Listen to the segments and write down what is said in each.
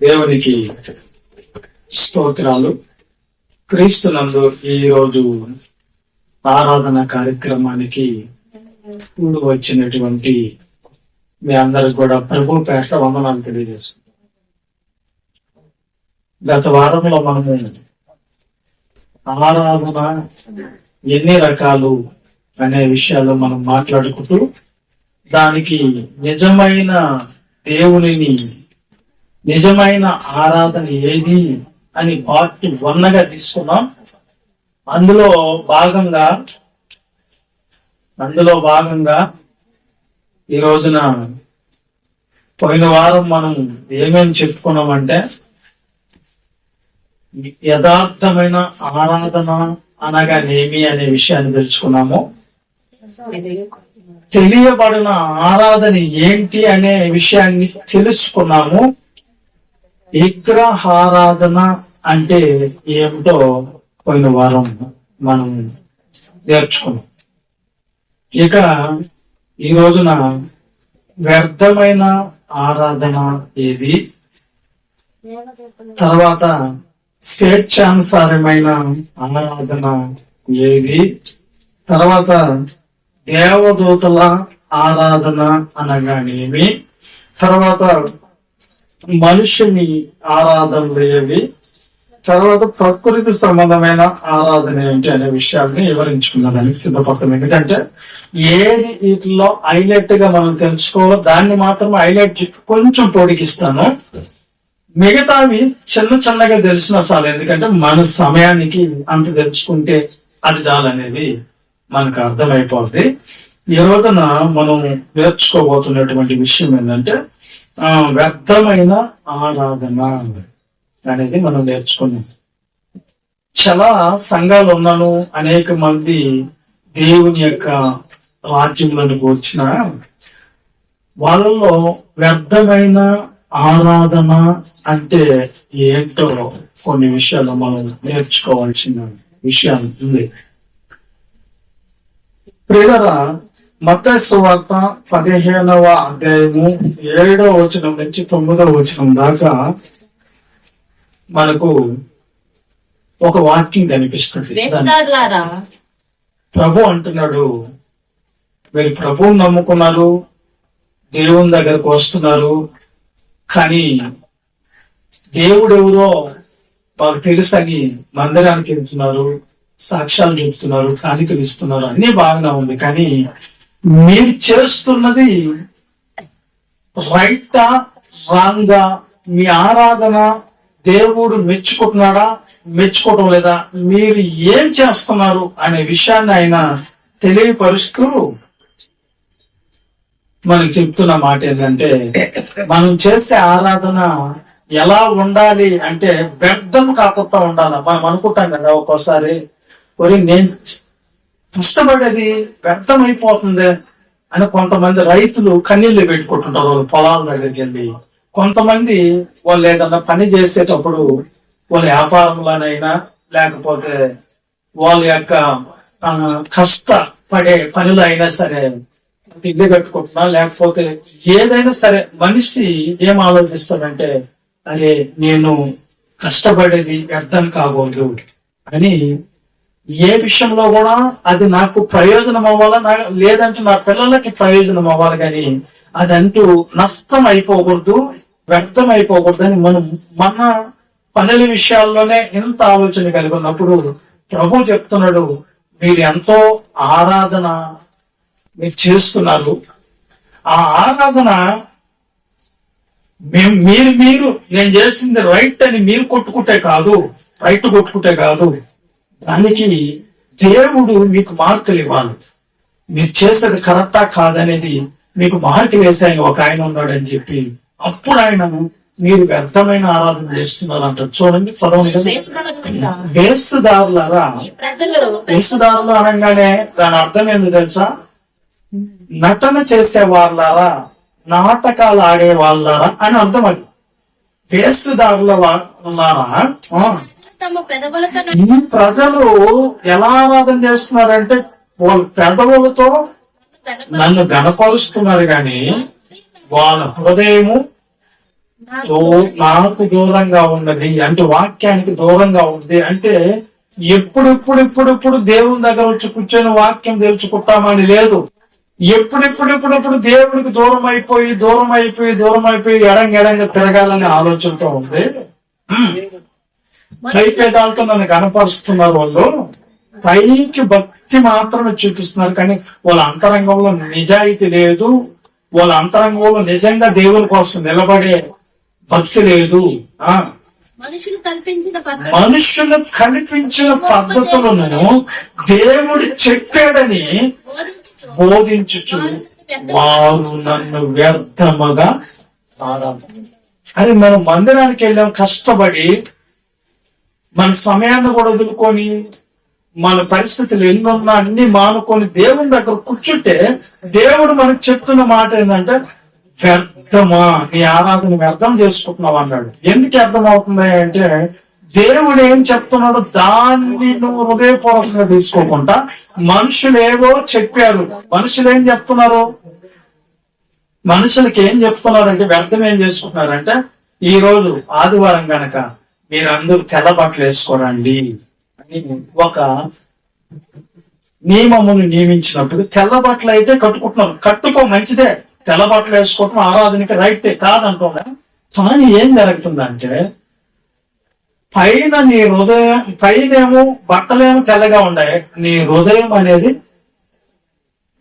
దేవునికి స్తోత్రాలు. క్రీస్తునందు ఈరోజు ఆరాధన కార్యక్రమానికి కూడి వచ్చినటువంటి మీ అందరికి కూడా ప్రభు పేట వందనాలు తెలియజేసుకుంటాం. గత వారంలో మనము ఆరాధన ఎన్ని రకాలు అనే విషయాలు మనం మాట్లాడుకుంటూ దానికి నిజమైన దేవునిని, నిజమైన ఆరాధన ఏది అని పార్ట్ 1గా తీసుకున్నాం. అందులో భాగంగా ఈ రోజున పోయిన వారం మనం ఏమేమి చెప్పుకున్నామంటే యథార్థమైన ఆరాధన అనగానేమి అనే విషయాన్ని తెలుసుకున్నాము. తెలియబడిన ఆరాధన ఏంటి అనే విషయాన్ని తెలుసుకున్నాము. విగ్రహారాధన అంటే ఏమిటో పోయిన వారం మనం నేర్చుకున్నాం. ఇక ఈ రోజున వ్యర్థమైన ఆరాధన ఏది, తర్వాత స్వేచ్ఛానుసారమైన ఆరాధన ఏది, తర్వాత దేవదూతల ఆరాధన అనగానేమి, తర్వాత మనుషుని ఆరాధనలు ఏవి, తర్వాత ప్రకృతి సంబంధమైన ఆరాధన ఏంటి అనే విషయాన్ని వివరించుకున్నదానికి సిద్ధపడతాం. ఎందుకంటే ఏది వీటిలో హైలైట్ గా మనం తెలుసుకోవాలో దాన్ని మాత్రం హైలైట్ కొంచెం పొడిగిస్తాను. మిగతావి చిన్నగా తెలిసిన చాలు. ఎందుకంటే మన సమయానికి అంత తెలుసుకుంటే అది చాలనేది మనకు అర్థమైపోద్ది. ఈ రోజున మనం నేర్చుకోబోతున్నటువంటి విషయం ఏంటంటే వ్యర్థమైన ఆరాధన అనేది మనం నేర్చుకున్నాం. చాలా సంఘాలు ఉన్నాను, అనేక మంది దేవుని యొక్క రాజ్యంలోకి వచ్చిన వాళ్ళలో వ్యర్థమైన ఆరాధన అంటే ఏంటో కొన్ని విషయాలు మనం నేర్చుకోవాల్సిన విషయం ఉంది. ప్రియులారా, మత్తయి సువార్త 15వ అధ్యాయము 7వ వచనం నుంచి 9వ వచనం దాకా మనకు ఒక వాక్యం కనిపిస్తుంది. ప్రభు అంటున్నాడు, మీరు ప్రభువుని నమ్ముకున్నారు, దేవుని దగ్గరకు వస్తున్నారు, కానీ దేవుడు ఎవరో మాకు తెలుసని మందిరానికి వెళ్తున్నారు, సాక్ష్యాలు చెప్తున్నారు, కానుకలు ఇస్తున్నారు, అన్ని బాగానే ఉంది. కానీ మీరు చేస్తున్నది రైటా రాంగా, మీ ఆరాధన దేవుడు మెచ్చుకుంటున్నాడా మెచ్చుకోవటం లేదా, మీరు ఏం చేస్తున్నారు అనే విషయాన్ని ఆయన తెలియపరుస్తూ మనకి చెప్తున్న మాట ఏంటంటే, మనం చేసే ఆరాధన ఎలా ఉండాలి అంటే వ్యర్థం కాకుండా ఉండాలి. మనం అనుకుంటాం కదా ఒక్కోసారి, నేను కష్టపడేది వ్యర్థం అయిపోతుంది అని కొంతమంది రైతులు కన్నీళ్లు పెట్టుకుంటుంటారు వాళ్ళు పొలాల దగ్గరికి వెళ్ళి. కొంతమంది వాళ్ళు ఏదన్నా పని చేసేటప్పుడు వాళ్ళ వ్యాపారంలోనైనా లేకపోతే వాళ్ళ యొక్క కష్టపడే పనులు అయినా సరే ఇల్లు కట్టుకుంటున్నా, లేకపోతే ఏదైనా సరే మనిషి ఏం ఆలోచిస్తాడంటే, అరే నేను కష్టపడేది వ్యర్థం కాబోదు అని, ఏ విషయంలో కూడా అది నాకు ప్రయోజనం అవ్వాలా, లేదంటే నా పిల్లలకి ప్రయోజనం అవ్వాలి, కానీ అదంటూ నష్టం అయిపోకూడదు, వ్యర్థం అయిపోకూడదు అని మనం మన పనుల విషయాల్లోనే ఎంత ఆలోచన కలిగి ఉన్నప్పుడు ప్రభు చెప్తున్నాడు, మీరు ఎంతో ఆరాధన మీరు చేస్తున్నారు. ఆ ఆరాధన మీరు నేను చేసింది రైట్ అని మీరు కొట్టుకుంటే కాదు, దానికి దేవుడు మీకు మార్కులు ఇవ్వాలి. మీరు చేసేది కరెక్టా కాదనేది మీకు మార్కులు వేసాయని ఒక ఆయన ఉన్నాడని చెప్పి, అప్పుడు ఆయన మీరు వ్యర్థమైన ఆరాధన చేస్తున్నారు అంటారు. చూడండి, చదవండి. వేస్తుదారులారా, వేస్తుదారులు అనగానే దాని అర్థం ఏంది తెలుసా? నటన చేసే వాళ్ళారా, నాటకాలు ఆడే వాళ్ళారా అని అర్థం. అది వేస్తుదారుల వాళ్ళారా, ఈ ప్రజలు ఎలా ఆరాధన చేస్తున్నారంటే వాళ్ళ పెదవులతో నన్ను గణపరుస్తున్నారు, కానీ వాళ్ళ హృదయము నాకు దూరంగా ఉన్నది అంటే వాక్యానికి దూరంగా ఉంది అంటే ఎప్పుడెప్పుడు దేవుని దగ్గర వచ్చి కూర్చొని వాక్యం తెలుసుకుంటామని లేదు. ఎప్పుడెప్పుడు దేవుడికి దూరం అయిపోయి ఎడంగా తిరగాలనే ఆలోచనతో ఉంది. పైపేదాలతో నన్ను కనపరుస్తున్నారు వాళ్ళు, పైకి భక్తి మాత్రమే చూపిస్తున్నారు కానీ వాళ్ళ అంతరంగంలో నిజాయితీ లేదు, వాళ్ళ అంతరంగంలో నిజంగా దేవుని కోసం నిలబడే భక్తి లేదు. మనుషులు కల్పించిన పద్ధతులను దేవుడు చెప్పాడని బోధించుచు వారు నన్ను వ్యర్థముగా అది మనం మందిరానికి వెళ్ళాం, కష్టపడి మన సమయాన్ని కూడా వదులుకొని మన పరిస్థితులు ఎన్నున్నా అన్ని మానుకొని దేవుని దగ్గర కూర్చుంటే దేవుడు మనకు చెప్తున్న మాట ఏంటంటే వ్యర్థమా, నీ ఆరాధన వ్యర్థం చేసుకుంటున్నావు అన్నాడు. ఎందుకు అర్థం అవుతుంది అంటే దేవుడు ఏం చెప్తున్నాడు దాన్ని నువ్వు హృదయపూర్వకంగా తీసుకోకుండా మనుషులు ఏవో చెప్పారు. మనుషులు ఏం చెప్తున్నారు, మనుషులకి ఏం చెప్తున్నారంటే వ్యర్థం ఏం చేసుకుంటున్నారంటే ఈ రోజు ఆదివారం గనక మీరందరూ తెల్ల బట్టలు వేసుకోరండి అని ఒక నియమమును నియమించినప్పుడు తెల్ల బట్టలు అయితే కట్టుకుంటున్నారు. కట్టుకో, మంచిదే, తెల్ల బట్టలు వేసుకోవటం ఆరాధనకి రైటే కాదంటున్నా. కానీ ఏం జరుగుతుందంటే పైన నీ హృదయం, పైనేమో బట్టలేమో తెల్లగా ఉన్నాయి, నీ హృదయం అనేది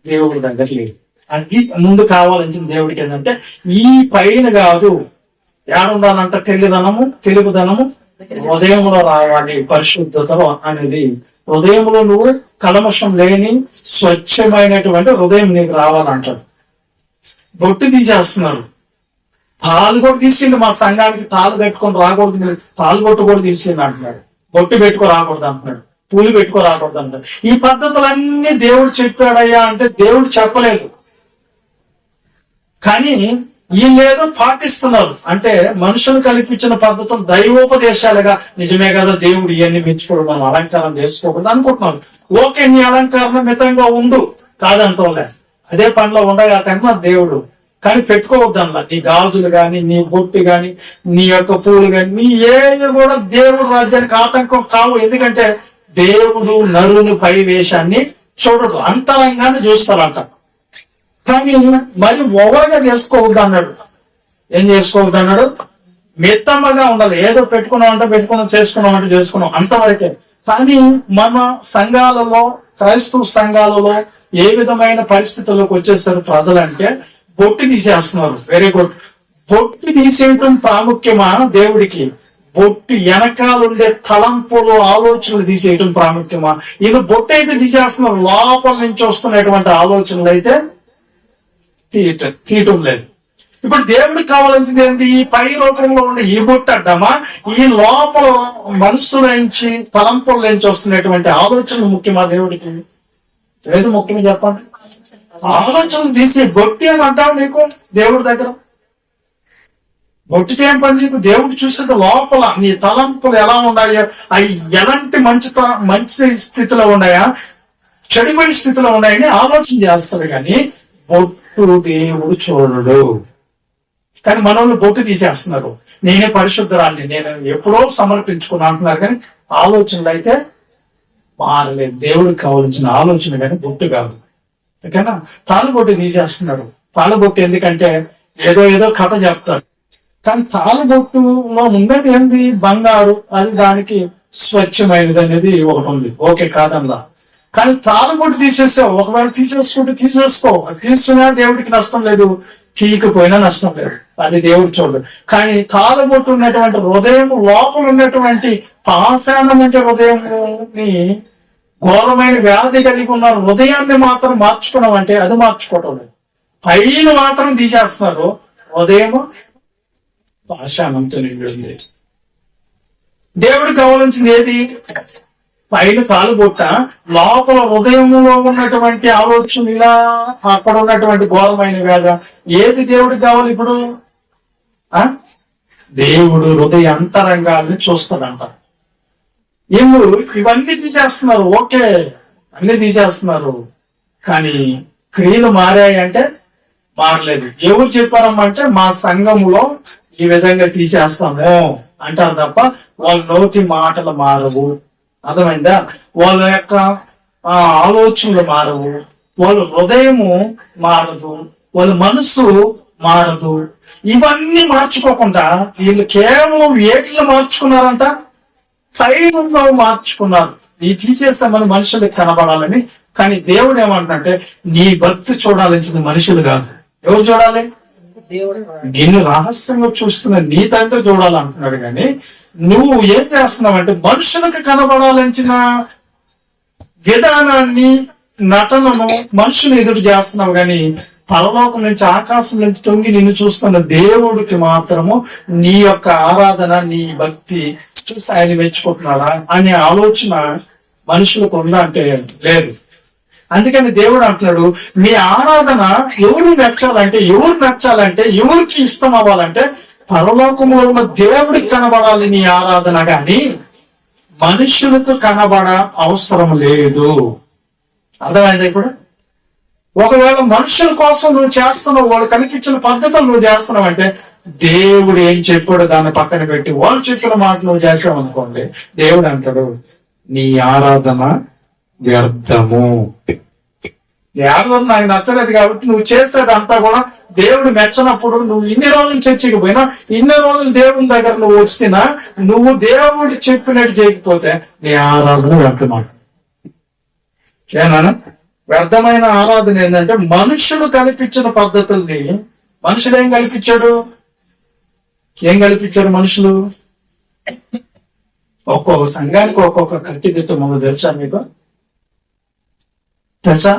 దేవుడి దగ్గర లేదు. అది ముందు కావాల్సిన దేవుడికి ఏంటంటే ఈ పైన కాదు, ఏడుండాలంట తెలుగుదనము హృదయంలో రావాలి. పరిశుద్ధత అనేది హృదయంలో నువ్వు కల్మషం లేని స్వచ్ఛమైనటువంటి హృదయం నీకు రావాలంటారు. బొట్టు తీసేస్తున్నారు, తాళ్ళు కూడా తీసిండు. మా సంఘానికి తాళ్ళు పెట్టుకొని రాకూడదు, తాళ్ళు బొట్టు కూడా తీసిండు అంటున్నాడు. బొట్టు పెట్టుకో రాకూడదు అంటున్నాడు, పూలు పెట్టుకో రాకూడదు అంటాడు. ఈ పద్ధతులన్నీ దేవుడు చెప్పాడయ్యా అంటే దేవుడు చెప్పలేదు, కానీ వీళ్ళేదో పాటిస్తున్నారు. అంటే మనుషులు కల్పించిన పద్ధతులు దైవోపదేశాలుగా నిజమే కదా దేవుడు ఇవన్నీ మెచ్చుకోవడం, మనం అలంకారం చేసుకోకూడదు అనుకుంటున్నాను. ఓకే, నీ అలంకారం మితంగా ఉండు కాదంటోలే, అదే పనిలో ఉండగా కన్నా దేవుడు, కానీ పెట్టుకోవద్దన్నమాట. నీ గాజులు గాని, నీ బొట్టు గాని, నీ యొక్క పూలు గాని, నీ ఏవి కూడా దేవుడు రాజ్యానికి ఆటంకం కావు. ఎందుకంటే దేవుడు నరుని పై వేషాన్ని చూడడు, అంతరంగాన్ని చూస్తారంట. కానీ మరి ఓవర్గా చేసుకోవద్దు అన్నాడు. ఏం చేసుకోవద్దు అన్నాడు? మిత్తమ్మగా ఉండాలి. ఏదో పెట్టుకున్నాం చేసుకున్నాం అంతవరకే. కానీ మన సంఘాలలో, క్రైస్తవ సంఘాలలో ఏ విధమైన పరిస్థితుల్లోకి వచ్చేసారు ప్రజలంటే బొట్టు తీసేస్తున్నారు. Very good. బొట్టు తీసేయటం ప్రాముఖ్యమా దేవుడికి? బొట్టు వెనకాలుండే తలంపులు, ఆలోచనలు తీసేయటం ప్రాముఖ్యమా? ఇది బొట్టు అయితే తీసేస్తున్నారు, లోపల నుంచి వస్తున్నటువంటి ఆలోచనలు అయితే తీయటం లేదు. ఇప్పుడు దేవుడికి కావాల్సింది ఏంటి? ఈ పై రూపంలో ఉండే ఈ బొట్టు అడ్డమా, ఈ లోపల మనస్సుల నుంచి, తలంపుల నుంచి వస్తున్నటువంటి ఆలోచనలు ముఖ్యమా దేవుడికి? ఏది ముఖ్యమని చెప్పండి? ఆలోచనలు తీసి బొట్టి అని అంటావు నీకు దేవుడి దగ్గర. బొట్టితో ఏం పని నీకు? దేవుడు చూసేది లోపల నీ తలంపులు ఎలా ఉన్నాయో, అవి ఎలాంటి మంచి స్థితిలో ఉన్నాయా, చెడిపోయిన స్థితిలో ఉన్నాయని ఆలోచన చేస్తాడు. కానీ బొట్టు దేవుడు చూడడు. కానీ మనల్ని బొట్టు తీసేస్తున్నారు. నేనే పరిశుద్ధరాన్ని, నేను ఎప్పుడో సమర్పించుకున్నా అంటున్నారు. కానీ ఆలోచనలు అయితే మారలేదు. దేవుడికి కావాల్సిన ఆలోచన కానీ బొట్టు కాదు. ఓకేనా? తాళబొట్టు తీసేస్తున్నారు. తాళబొట్టు ఎందుకంటే ఏదో కథ చెప్తారు. కానీ తాళబొట్టులో ఉండేది ఏంది? బంగారు, అది దానికి స్వచ్ఛమైనది అనేది ఒకటి ఉంది. ఓకే కాదల్లా. కానీ తాళబొట్టు తీసేసావు. ఒకవేళ తీసేసుకో, తీసుకున్నా దేవుడికి నష్టం లేదు, తీయకపోయినా నష్టం లేదు, అది దేవుడు చూడదు. కానీ తాళబొట్టు ఉన్నటువంటి హృదయం, లోపల ఉన్నటువంటి పాషాణం అంటే హృదయంని ఘోరమైన వ్యాధి కలిగి ఉన్న హృదయాన్ని మాత్రం మార్చుకున్నాం అంటే అది మార్చుకోవటం లేదు. పైన మాత్రం తీసేస్తున్నారు, హృదయం పాషాణంతో నిండి. దేవుడికి కావాల్సింది ఏది? పైన తాలుబొట్ట, లోపల హృదయంలో ఉన్నటువంటి ఆలోచన, ఇలా అక్కడ ఉన్నటువంటి ఘోరమైన వ్యాధ. ఏది దేవుడికి కావాలి ఇప్పుడు? దేవుడు హృదయ అంతరంగాల్ని చూస్తాడంట. వీళ్ళు ఇవన్నీ తీసేస్తున్నారు. ఓకే, అన్ని తీసేస్తున్నారు, కానీ క్రియలు మారాయి అంటే మారలేదు. ఎవరు చెప్పారమ్మంటే మా సంఘములో ఈ విధంగా తీసేస్తాము అంటారు తప్ప వాళ్ళ నోటి మాటలు మారవు. అర్థమైందా? వాళ్ళ యొక్క ఆలోచనలు మారవు, వాళ్ళ హృదయము మారదు, వాళ్ళ మనస్సు మారదు. ఇవన్నీ మార్చుకోకుండా వీళ్ళు కేవలం వేటిలో మార్చుకున్నారంట, పైన మార్చుకున్నారు. ఇది తీసేస్తామని మనుషులకు కనబడాలని. కానీ దేవుడు ఏమంటున్నాడంటే నీ భక్తి చూడాల్సింది మనుషులు కాదు. ఎవరు చూడాలి? నిన్ను రహస్యంగా చూస్తున్న నీ తండ్రి చూడాలంటున్నాడు. కానీ నువ్వు ఏం చేస్తున్నావంటే మనుషులకు కనబడాల్సిన విధానాన్ని, నటనను మనుషులు ఎదురు చేస్తున్నావు. కానీ పరలోకం నుంచి, ఆకాశం నుంచి తొంగి నిన్ను చూస్తున్న దేవుడికి మాత్రము నీ యొక్క ఆరాధన, నీ భక్తి చూసి ఆయన మెచ్చుకుంటున్నాడా అనే ఆలోచన మనుషులకు ఉందా అంటే లేదు. అందుకని దేవుడు అంటున్నాడు మీ ఆరాధన ఎవరు మెచ్చాలంటే, ఎవరికి ఇష్టం అవ్వాలంటే పరలోకంలో ఉన్న దేవుడికి కనబడాలి నీ ఆరాధన, గాని మనుషులకు కనబడ అవసరం లేదు. అర్థమైంది? ఇప్పుడు ఒకవేళ మనుషుల కోసం నువ్వు చేస్తున్నావు, వాళ్ళు కనిపించిన పద్ధతులు నువ్వు చేస్తున్నావు అంటే దేవుడు ఏం చెప్పాడు దాన్ని పక్కన పెట్టి వాళ్ళు చెప్పిన మాట నువ్వు చేసావు అనుకోండి, దేవుడు అంటాడు నీ ఆరాధన వ్యర్థము. నీ ఆరాధన నాకు నచ్చలేదు కాబట్టి నువ్వు చేసేదంతా కూడా దేవుడు మెచ్చనప్పుడు, నువ్వు ఇన్ని రోజులు చర్చికి పోయినా, ఇన్ని రోజులు దేవుని దగ్గర నువ్వు వచ్చినా, నువ్వు దేవుడు చెప్పినట్టు చేయకపోతే నీ ఆరాధన వ్యర్థమాట. ఏనా? వ్యర్థమైన ఆరాధన ఏంటంటే మనుషులు కల్పించిన పద్ధతుల్ని. మనుషులు ఏం కల్పించారు? మనుషులు ఒక్కొక్క సంఘానికి ఒక్కొక్క కట్టిదిట్టు ముందు తెలుసా మీకు? తెలుసా?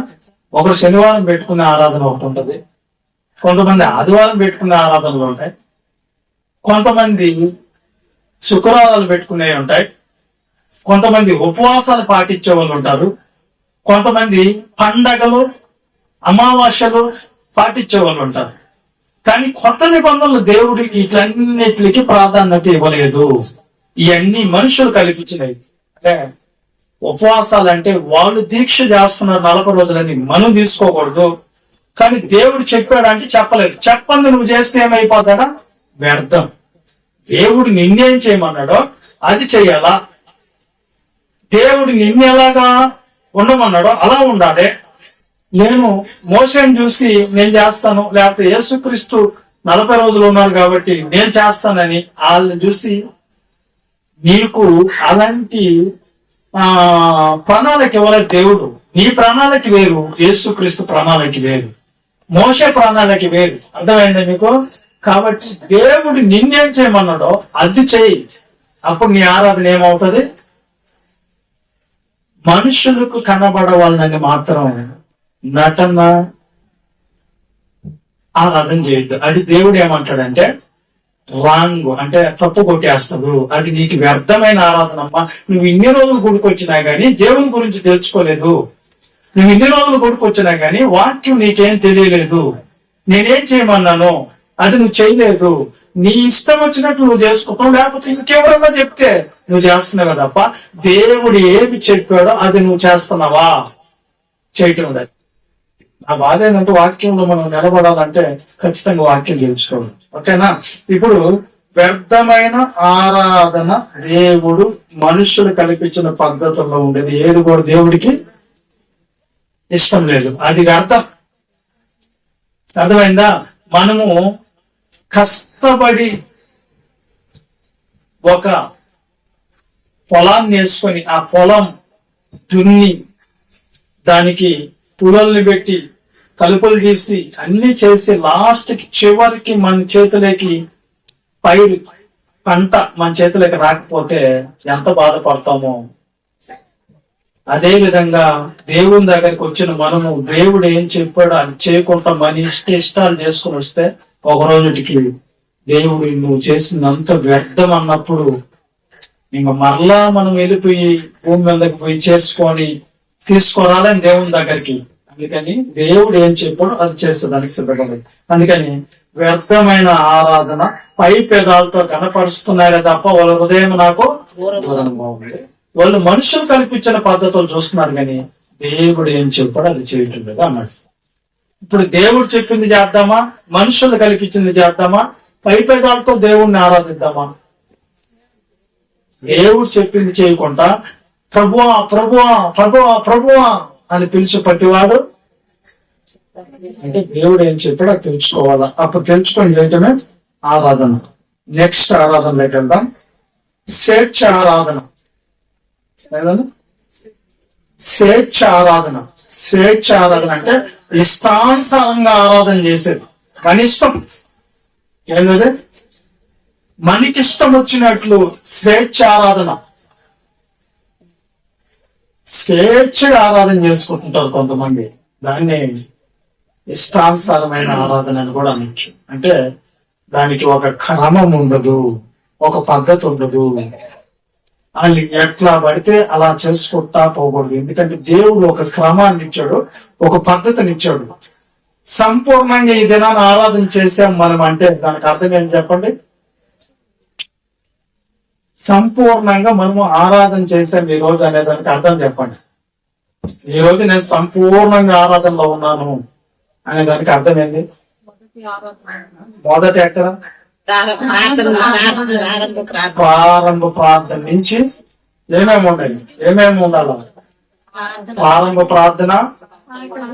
ఒకరు శనివారం పెట్టుకునే ఆరాధన ఒకటి ఉంటది, కొంతమంది ఆదివారం పెట్టుకునే ఆరాధనలు ఉంటాయి, కొంతమంది శుక్రవారాలు పెట్టుకునేవి ఉంటాయి, కొంతమంది ఉపవాసాలు పాటించే వాళ్ళు ఉంటారు, కొంతమంది పండగలు, అమావాస్యలు పాటించే వాళ్ళు ఉంటారు. కానీ కొత్త నిబంధనలు దేవుడికి ఇట్లన్నిటికి ప్రాధాన్యత ఇవ్వలేదు. ఇవన్నీ మనుషులు కల్పించినవి. అంటే ఉపవాసాలు అంటే వాళ్ళు దీక్ష చేస్తున్నారు 40 రోజులని, మనం తీసుకోకూడదు. కానీ దేవుడు చెప్పాడంటే చెప్పలేదు. చెప్పంది నువ్వు చేస్తే ఏమైపోతాడా? వ్యర్థం. దేవుడు నిన్నేం చేయమన్నాడో అది చెయ్యాలా, దేవుడు నిన్నెలాగా ఉండమన్నాడో అలా ఉండాలి. నేను మోసేని చూసి నేను చేస్తాను, లేకపోతే యేసుక్రీస్తు 40 రోజులు ఉన్నారు కాబట్టి నేను చేస్తానని వాళ్ళని చూసి నీకు అలాంటి ప్రణాళిక ఇవ్వలేదు దేవుడు. నీ ప్రణాళిక వేరు, యేసుక్రీస్తు ప్రణాళిక వేరు, మోసే ప్రణాళిక వేరు. అర్థమైందా మీకు? కాబట్టి దేవుడు నిన్నేం చేయమన్నాడో అది చెయ్యి. అప్పుడు నీ ఆరాధన ఏమవుతుంది? మనుషులకు కనబడవాలని మాత్రం నటన ఆరాధన చేయొద్దు. అది దేవుడు ఏమంటాడంటే రాంగ్, అంటే తప్పు కొట్టేస్తాడు. అది నీకు వ్యర్థమైన ఆరాధన అమ్మా. నువ్వు ఇన్ని రోజులు గుడికొచ్చినా గానీ దేవుని గురించి తెలుసుకోలేదు, నువ్వు ఇన్ని రోజులు గుడికొచ్చినా గానీ వాక్యం నీకేం తెలియలేదు, నేనేం చేయమన్నాను అది నువ్వు చేయలేదు, నీ ఇష్టం వచ్చినట్టు నువ్వు చేసుకుంటావు, లేకపోతే ఇంకెవరన్నా చెప్తే నువ్వు చేస్తున్నావు తప్ప దేవుడు ఏమి చెప్పాడో అది నువ్వు చేస్తున్నావా? చేయటం లేదు. ఆ బాధ ఏంటంటే వాక్యంలో మనం నిలబడాలంటే ఖచ్చితంగా వాక్యం తెలుసుకోవాలి. ఓకేనా? ఇప్పుడు వ్యర్థమైన ఆరాధన దేవుడు మనుషులు కల్పించిన పద్ధతుల్లో ఉండేది ఏది కూడా దేవుడికి ఇష్టం లేదు. అది వ్యర్థం. అర్థమైందా? మనము కష్టపడి ఒక పొలాన్ని వేసుకొని ఆ పొలం దున్ని దానికి పుల్లల్ని పెట్టి కలుపులు తీసి అన్ని చేసి లాస్ట్ కి చివరికి మన చేతులకి పైరు పంట మన చేతులకి రాకపోతే ఎంత బాధపడతామో, అదే విధంగా దేవుని దగ్గరికి వచ్చిన మనము దేవుడు ఏం చెప్పాడో అది చేయకుండా మన ఇష్టాలు చేసుకుని వస్తే ఒక రోజుకి దేవుడు నువ్వు చేసినంత వ్యర్థం అన్నప్పుడు ఇంకా మరలా మనం వెళ్ళిపోయి భూమి మీదకి పోయి చేసుకొని తీసుకురాలని దేవుని దగ్గరికి. అందుకని దేవుడు ఏం చెప్పాడో అది చేసేదానికి సిద్ధపడదు. అందుకని వ్యర్థమైన ఆరాధన పై పేదాలతో కనపరుస్తున్నారే తప్ప వాళ్ళ హృదయం నాకు దూరంగా ఉంది. వాళ్ళు మనుషులు కల్పించిన పద్ధతులు చూస్తున్నారు కానీ దేవుడు ఏం చెప్పాడో అది చేయటం లేదు అన్నాడు. ఇప్పుడు దేవుడు చెప్పింది చేద్దామా, మనుషులు కల్పించింది చేద్దామా? పై పెదాలతో దేవుణ్ణి ఆరాధిద్దామా? దేవుడు చెప్పింది చేయకుండా ప్రభువా ప్రభువా ప్రభువా ప్రభువా అని పిలిచి ప్రతివాడు అంటే దేవుడు ఏం చెప్పాడో అది తెలుసుకోవాలా. అప్పుడు తెలుసుకొని ఏంటనే ఆరాధన. నెక్స్ట్ ఆరాధన దగ్గర వెళ్దాం. స్వేచ్ఛ ఆరాధన. స్వేచ్ఛ ఆరాధన. స్వేచ్ఛ ఆరాధన అంటే ఇష్టానుసారంగా ఆరాధన చేసేది. మన ఇష్టం ఏంటది? మనకిష్టం వచ్చినట్లు స్వేచ్ఛ ఆరాధన. స్వేచ్ఛగా ఆరాధన చేసుకుంటుంటారు కొంతమంది. దాన్ని ఇష్టానుసారమైన ఆరాధన అని కూడా అనొచ్చు. అంటే దానికి ఒక క్రమం ఉండదు, ఒక పద్ధతి ఉండదు. వాళ్ళు ఎట్లా పడితే అలా చేసుకుంటా పోకూడదు. ఎందుకంటే దేవుడు ఒక క్రమాన్ని ఇచ్చాడు, ఒక పద్ధతిని ఇచ్చాడు. సంపూర్ణంగా ఈ దినాన్ని ఆరాధన చేసాం మనం అంటే దానికి అర్థం ఏంటి చెప్పండి? సంపూర్ణంగా మనము ఆరాధన చేసాం ఈ రోజు అనే దానికి అర్థం చెప్పండి. ఈ రోజు నేను సంపూర్ణంగా ఆరాధనలో ఉన్నాను అనే దానికి అర్థం ఏంది? మొదట ఎక్కడ? ప్రారంభ ప్రార్థన నుంచి ఏమేమి ఉన్నాయి? ఏమేమి ఉండాలి? ప్రారంభ ప్రార్థన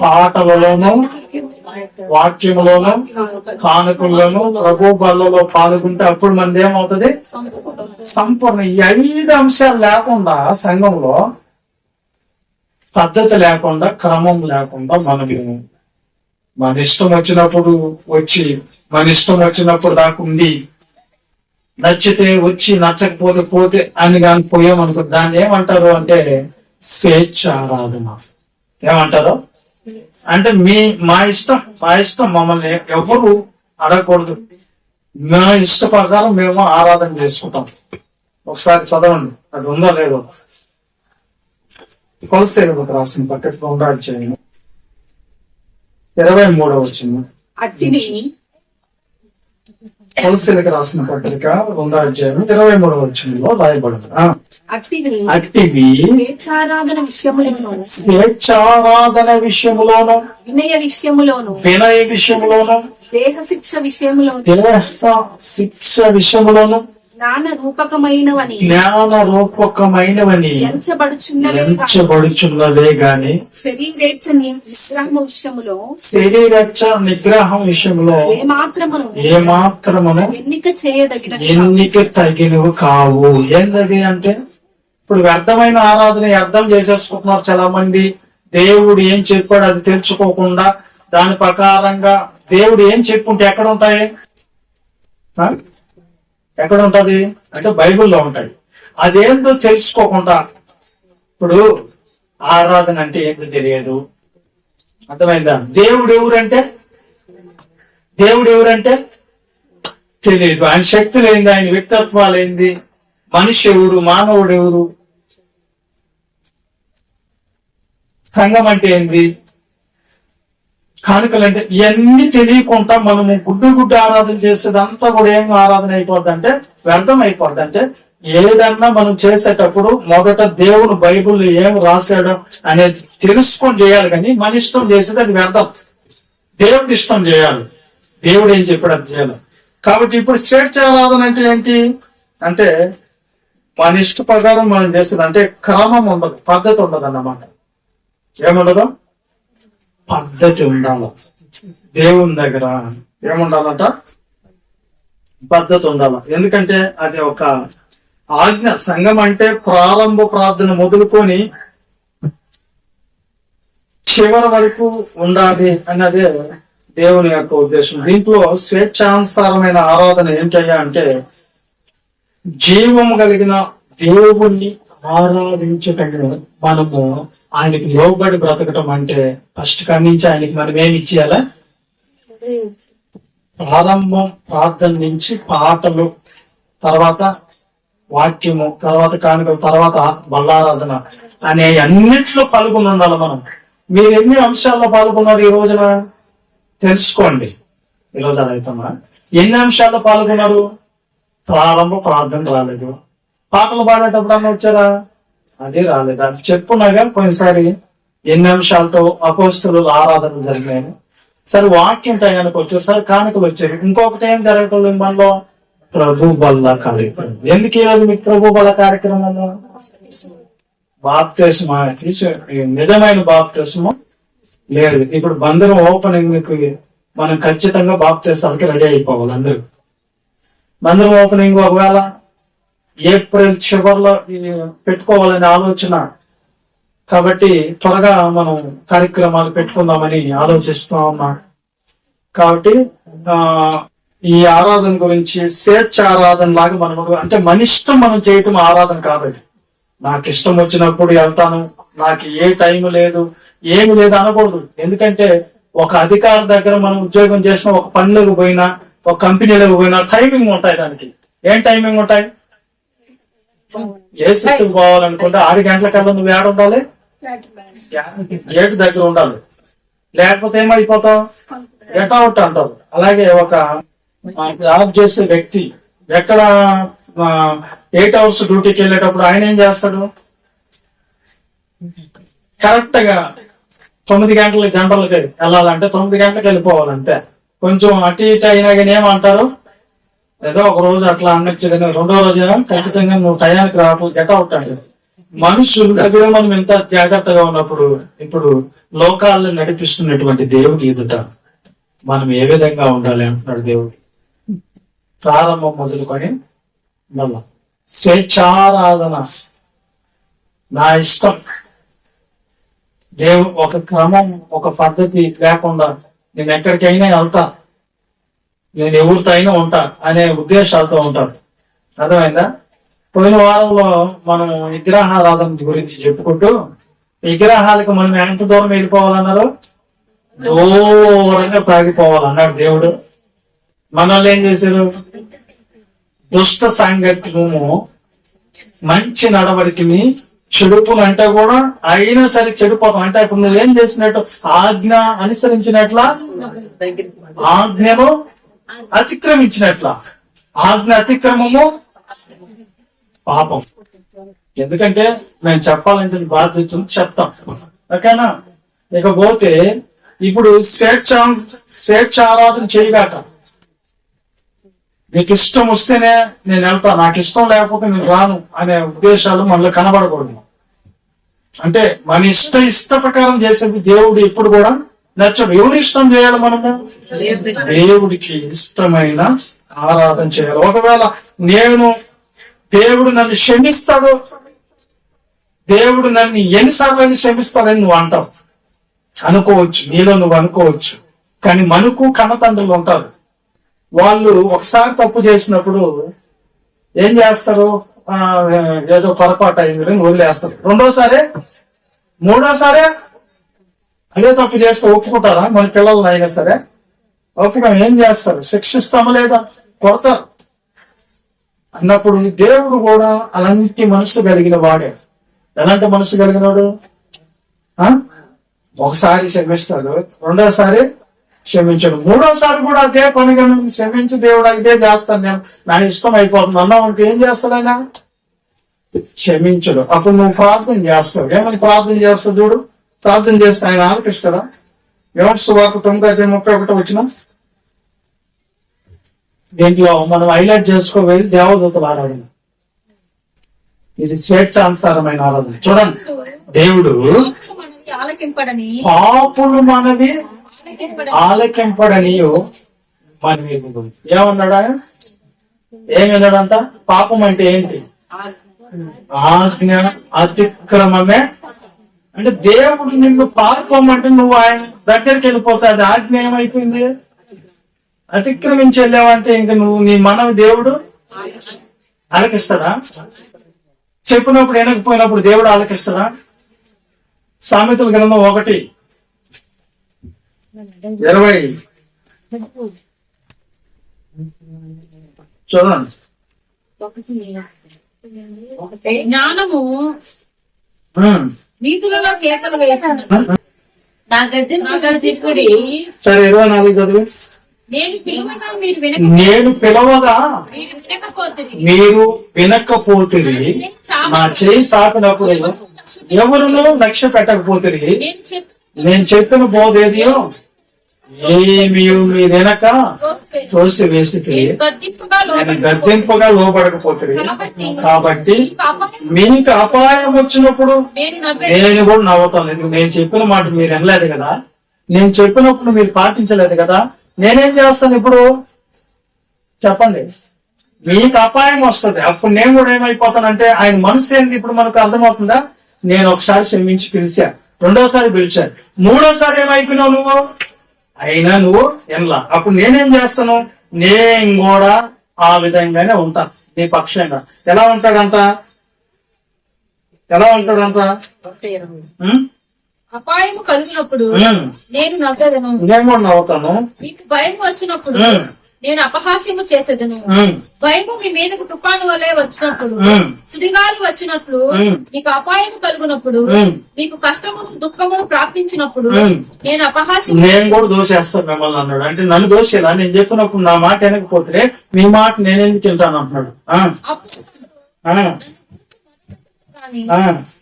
పాటలలోను, వాక్యములోను, కానుకల్లోను, ప్రభు బల్లలో పాల్గొంటే అప్పుడు మనది ఏమవుతుంది? సంపూర్ణ. ఈ 5 అంశాలు లేకుండా సంఘంలో పద్ధతి లేకుండా, క్రమం లేకుండా మనము మన ఇష్టం వచ్చినప్పుడు వచ్చి, మన ఇష్టం వచ్చినప్పుడు దాకా ఉండి, నచ్చితే వచ్చి నచ్చకపోతే పోతే అని కానీ పోయామనుకో దాన్ని ఏమంటారు అంటే స్వేచ్ఛ ఆరాధన. ఏమంటారు అంటే మా ఇష్టం మమ్మల్ని ఎవరు అడగకూడదు. మా ఇష్ట ప్రకారం మేము ఆరాధన చేసుకుంటాం. ఒకసారి చదవండి, అది ఉందో లేదో. కొలస్సీలకు రాసిన పత్రిక 23వ వచనం. కొలస్సీలకు రాసిన పత్రిక 23వ వచనంలో రాయబడింది. అట్టివి స్వేచ్ఛారాధన విషయములోను, వినయ విషయములోను, దేహ శిక్ష విషయములోను, జ్ఞాన రూపకమైనవని ఎంచబడుచున్నవే గాని శరీరేచ్ఛ నిగ్రహం విషయంలో ఏమాత్రమును ఎన్నిక తగినవి కావు. ఏంటది అంటే ఇప్పుడు వ్యర్థమైన ఆరాధన అర్థం చేసేసుకుంటున్నారు చాలా మంది. దేవుడు ఏం చెప్పాడు అది తెలుసుకోకుండా దాని ప్రకారంగా దేవుడు ఏం చెప్పుంటే ఎక్కడ ఉంటాయి? ఎక్కడ ఉంటది అంటే బైబిల్లో ఉంటాయి. అదేందో తెలుసుకోకుండా ఇప్పుడు ఆరాధన అంటే ఏందో తెలియదు. అర్థమైందా? దేవుడు ఎవరంటే తెలియదు. ఆయన శక్తులు ఏంది, ఆయన వ్యక్తిత్వాలు ఏంది, మనిషి ఎవరు, మానవుడు ఎవరు, సంఘం అంటే ఏంది, కానుకలు అంటే ఇవన్నీ తెలియకుండా మనము గుడ్డు ఆరాధన చేసేదంతా కూడా ఏం ఆరాధన అయిపోద్ది అంటే వ్యర్థం అయిపోద్ది. అంటే ఏదన్నా మనం చేసేటప్పుడు మొదట దేవుడు బైబిల్లో ఏం రాశాడో అనేది తెలుసుకొని చేయాలి. కానీ మన ఇష్టం చేసేది అది వ్యర్థం. దేవుడి ఇష్టం చేయాలి, దేవుడు ఏం చెప్పాడు అది చేయాలి. కాబట్టి ఇప్పుడు స్వేచ్ఛ ఆరాధన అంటే ఏంటి అంటే మన ఇష్ట ప్రకారం మనం చేసేది. అంటే క్రమం ఉండదు, పద్ధతి ఉండదు అన్నమాట. ఏముండదు? పద్ధతి ఉండాల. దేవుని దగ్గర ఏముండాలంట? పద్ధతి ఉండాల. ఎందుకంటే అది ఒక ఆజ్ఞ. సంఘం అంటే ప్రారంభ ప్రార్థన మొదలుకొని చివరి వరకు ఉండాలి అన్నదే దేవుని యొక్క ఉద్దేశం. దీంట్లో స్వేచ్ఛానుసారమైన ఆరాధన ఏంటయ్యా అంటే జీవము కలిగిన దేవుణ్ణి ఆరాధించటం, మనము ఆయనకి లోబడి బ్రతకటం. అంటే ఫస్ట్ కాడి నుంచి ఆయనకి మనం ఏమి ఇచ్చేయాలా? ప్రారంభం ప్రార్థన నుంచి పాటలు, తర్వాత వాక్యము, తర్వాత కానుకలు, తర్వాత బల్లారాధన అనే అన్నిట్లో పాల్గొని ఉండాలి మనం. మీరు ఎన్ని అంశాల్లో పాల్గొన్నారు ఈ రోజున తెలుసుకోండి. ఈరోజు అడుగుతున్నా, ఎన్ని అంశాల్లో పాల్గొన్నారు? ప్రారంభ ప్రార్థన రాలేదు. పాటలు పాడేటప్పుడు అన్న వచ్చారా? అది రాలేదు. అది చెప్పున్నాగా పోయినసారి ఎన్ని అంశాలతో అపోస్తలుల ఆరాధన జరిగినాయి. సరే వాక్యం టయానికి వచ్చారు, సరే కానుకలు వచ్చాయి. ఇంకొకటి ఏం జరగట్లేదు మనలో, ప్రభు బల్ల కార్యక్రమం. ఎందుకు ఈరోజు మీకు ప్రభు బల్ల కార్యక్రమం? బాప్తిస్మా నిజమైన బాప్తిస్మం లేదు. ఇప్పుడు బందరం ఓపెనింగ్ మనం ఖచ్చితంగా బాప్తిస్తానికి రెడీ అయిపోవాలి అందరూ. బందరం ఓపెనింగ్ ఒకవేళ ఏప్రిల్ చివరిలో పెట్టుకోవాలనే ఆలోచన, కాబట్టి త్వరగా మనం కార్యక్రమాలు పెట్టుకుందామని ఆలోచిస్తూ ఉన్నాం. కాబట్టి ఈ ఆరాధన గురించి స్వేచ్ఛ ఆరాధన లాగా మనం, అంటే మన ఇష్టం మనం చేయటం ఆరాధన కాదు. అది నాకు ఇష్టం వచ్చినప్పుడు వెళ్తాను, నాకు ఏ టైం లేదు ఏమి లేదు అనకూడదు. ఎందుకంటే ఒక అధికారి దగ్గర మనం ఉద్యోగం చేసినా, ఒక పనిలోకి పోయినా, ఒక కంపెనీలోకి పోయినా టైమింగ్ ఉంటాయి. దానికి ఏం టైమింగ్ ఉంటాయి? ఏ సిస్టమ్ పోవాలనుకుంటే 6 గంటల కల్లా నువ్వు ఏడ ఉండాలి, గేట్ దగ్గర ఉండాలి. లేకపోతే ఏమైపోతావు, గెట్ అవుట్ అంటారు. అలాగే ఒక జాబ్ చేసే వ్యక్తి ఎక్కడ 8 hours డ్యూటీకి వెళ్ళేటప్పుడు ఆయన ఏం చేస్తాడు, కరెక్ట్ గా 9 గంటల జనరల్కి వెళ్ళాలంటే 9 గంటలకు వెళ్ళిపోవాలి అంతే. కొంచెం అటు ఇటు అయినా కానీ ఏమంటారు, ఏదో ఒక రోజు అట్లా అన్నచ్చు, కానీ రెండో రోజు ఖచ్చితంగా నువ్వు టయానికి రావట్లేదు, గెట్ అవుట్ అంటారు. మనుషుల దగ్గర మనం ఎంత జాగ్రత్తగా ఉన్నప్పుడు, ఇప్పుడు లోకాలను నడిపిస్తున్నటువంటి దేవుడు ఎదుట మనం ఏ విధంగా ఉండాలి అంటున్నాడు దేవుడు. ప్రారంభం మొదలుకొని మళ్ళా స్వేచ్ఛారాధన, నా ఇష్టం. దేవుడు ఒక క్రమం, ఒక పద్ధతి లేకుండా నేను ఎక్కడికైనా వెళ్తా, నేను ఎవరితో అయినా ఉంటా అనే ఉద్దేశాలతో ఉంటారు. అర్థమైందా? పోయిన వారంలో మనం విగ్రహారాధన గురించి చెప్పుకుంటూ, విగ్రహాలకు మనం ఎంత దూరం వెళ్ళిపోవాలన్నారు, దూరంగా సాగిపోవాలన్నాడు దేవుడు. మనల్ని ఏం చేశారు, దుష్ట సాంగత్యము మంచి నడవడికిని చెడుపును అంటే కూడా అయినా సరే చెడిపోతాం. అంటే ఇప్పుడు నువ్వేం చేసినట్టు, ఆజ్ఞ అనుసరించినట్ల, ఆజ్ఞను అతిక్రమించినట్ల. ఆజ్ఞ అతిక్రమము పాపం. ఎందుకంటే నేను చెప్పాలని బాధ్యత చెప్తాం, ఓకేనా? ఇకపోతే ఇప్పుడు స్వేచ్ఛ ఆరాధన చేయగాక. నీకు ఇష్టం వస్తేనే నేను వెళ్తా, నాకు ఇష్టం లేకపోతే నేను రాను అనే ఉద్దేశాలు మనలో కనబడకూడదు. అంటే మన ఇష్ట ప్రకారం చేసేది దేవుడు ఎప్పుడు కూడా నచ్చడు. ఎవరి ఇష్టం చేయాలి మనము? దేవుడికి ఇష్టమైన ఆరాధన చేయాలి. ఒకవేళ దేవుడు నన్ను క్షమిస్తాడు, దేవుడు నన్ను ఎన్నిసార్లు క్షమిస్తాడని నువ్వు అంటావు, అనుకోవచ్చు, నీలో నువ్వు అనుకోవచ్చు. కానీ మనకు కన్నతండ్రులు ఉంటారు. వాళ్ళు ఒకసారి తప్పు చేసినప్పుడు ఏం చేస్తారు, ఏదో పొరపాటు అయింది వదిలేస్తారు. రెండోసారి, మూడోసారి అదే తప్పు చేస్తే ఒప్పుకుంటారా? మన పిల్లలు అయినా సరే ఒప్పుగా ఏం చేస్తారు, శిక్షిస్తామా లేదా, కొడతారు. అన్నప్పుడు దేవుడు కూడా అలాంటి మనసు కలిగిన వాడే. ఎలాంటి మనసు కలిగినాడు? ఒకసారి క్షమిస్తాడు, రెండోసారి క్షమించడు, మూడోసారి కూడా అదే పనిగా క్షమించి దేవుడు ఇదే చేస్తాను నేను, నా ఇష్టం అయిపోతుంది అన్నావు అంటే ఏం చేస్తాడైనా? క్షమించడు. అప్పుడు నువ్వు ప్రార్థన చేస్తావు. ఏమని ప్రార్థన చేస్తావు చూడు, ప్రార్థన చేస్తే ఆయన ఆలకిస్తాడా? యోహాను సువార్త 9:31 వచ్చిన దీంట్లో మనం హైలైట్ చేసుకోవాలి దేవదూతల ఆరాధన. ఇది స్వేచ్ఛానుసారమైన ఆరాధన. చూడండి, దేవుడు పాపులు మనవి ఆలకింపడని మనవి ఏమన్నాడా? ఏమన్నాడంట? పాపం అంటే ఏంటి? ఆజ్ఞ అతిక్రమమే. అంటే దేవుడు నిన్ను పాపం అంటే నువ్వు ఆయన దగ్గరికి వెళ్ళిపోతే అది ఆజ్ఞ ఏమైపోయింది? అతిక్రమించి వెళ్ళావంటే ఇంక నువ్వు నీ మనవి దేవుడు ఆలకిస్తాడా? చెప్పినప్పుడు వెనకపోయినప్పుడు దేవుడు ఆలకిస్తాడా? సామెతల గ్రంథం 1:20 చూడండి. జ్ఞానము నీతులలో కేకలు వేస్తుంది. సరే 24 చదువు. నేను పిలవగా మీరు వినకపోతిరి, నా చేయి సాపినప్పుడు ఎవరును లక్ష్య పెట్టకపోతిరి, నేను చెప్పిన బోధ ఏదియో ఏమి మీరు వెనక తోసి వేసి నేను గద్దింపుగా లోపడకపోతుంది కాబట్టి మీకు అపాయం వచ్చినప్పుడు నేను కూడా నవ్వుతాను. ఎందుకు నేను చెప్పిన మాట మీరు వినలేదు కదా, నేను చెప్పినప్పుడు మీరు పాటించలేదు కదా, నేనేం చేస్తాను ఇప్పుడు చెప్పండి. మీకు అపాయం వస్తుంది, అప్పుడు నేను కూడా ఏమైపోతానంటే ఆయన మనసు ఏంది ఇప్పుడు మనకు అర్థమవుతుందా? నేను ఒకసారి క్షమించి పిలిచా, రెండోసారి పిలిచా, మూడోసారి ఏమైపోయినావు నువ్వు, అయినా నువ్వు ఎన్లా. అప్పుడు నేనేం చేస్తాను, నేను కూడా ఆ విధంగానే ఉంటా నీ పక్షంగా. ఎలా ఉంటాడంట, ఎలా ఉంటాడంట? అపాయం కలిగినప్పుడు నేను నవ్వేదను, నేను కూడా నవ్వుతాను. మీకు భయం వచ్చినప్పుడు నేను అపహాస్యము చేసేదను. భయము మీ మీదకు తుఫాను వలె వచ్చినప్పుడు, సుడిగాలి వచ్చినట్లు, మీకు అపాయం కలుగునప్పుడు, మీకు కష్టమును దుఃఖమును ప్రాప్తించినప్పుడు నేను అపహాస్యం. నేను కూడా దోషేస్తాను మిమ్మల్ని అన్నాడు. అంటే నన్ను దోషేలా, నేను చెప్పినప్పుడు నా మాట వెనకపోతే మీ మాట నేనేందుకు తింటాను అంటున్నాడు.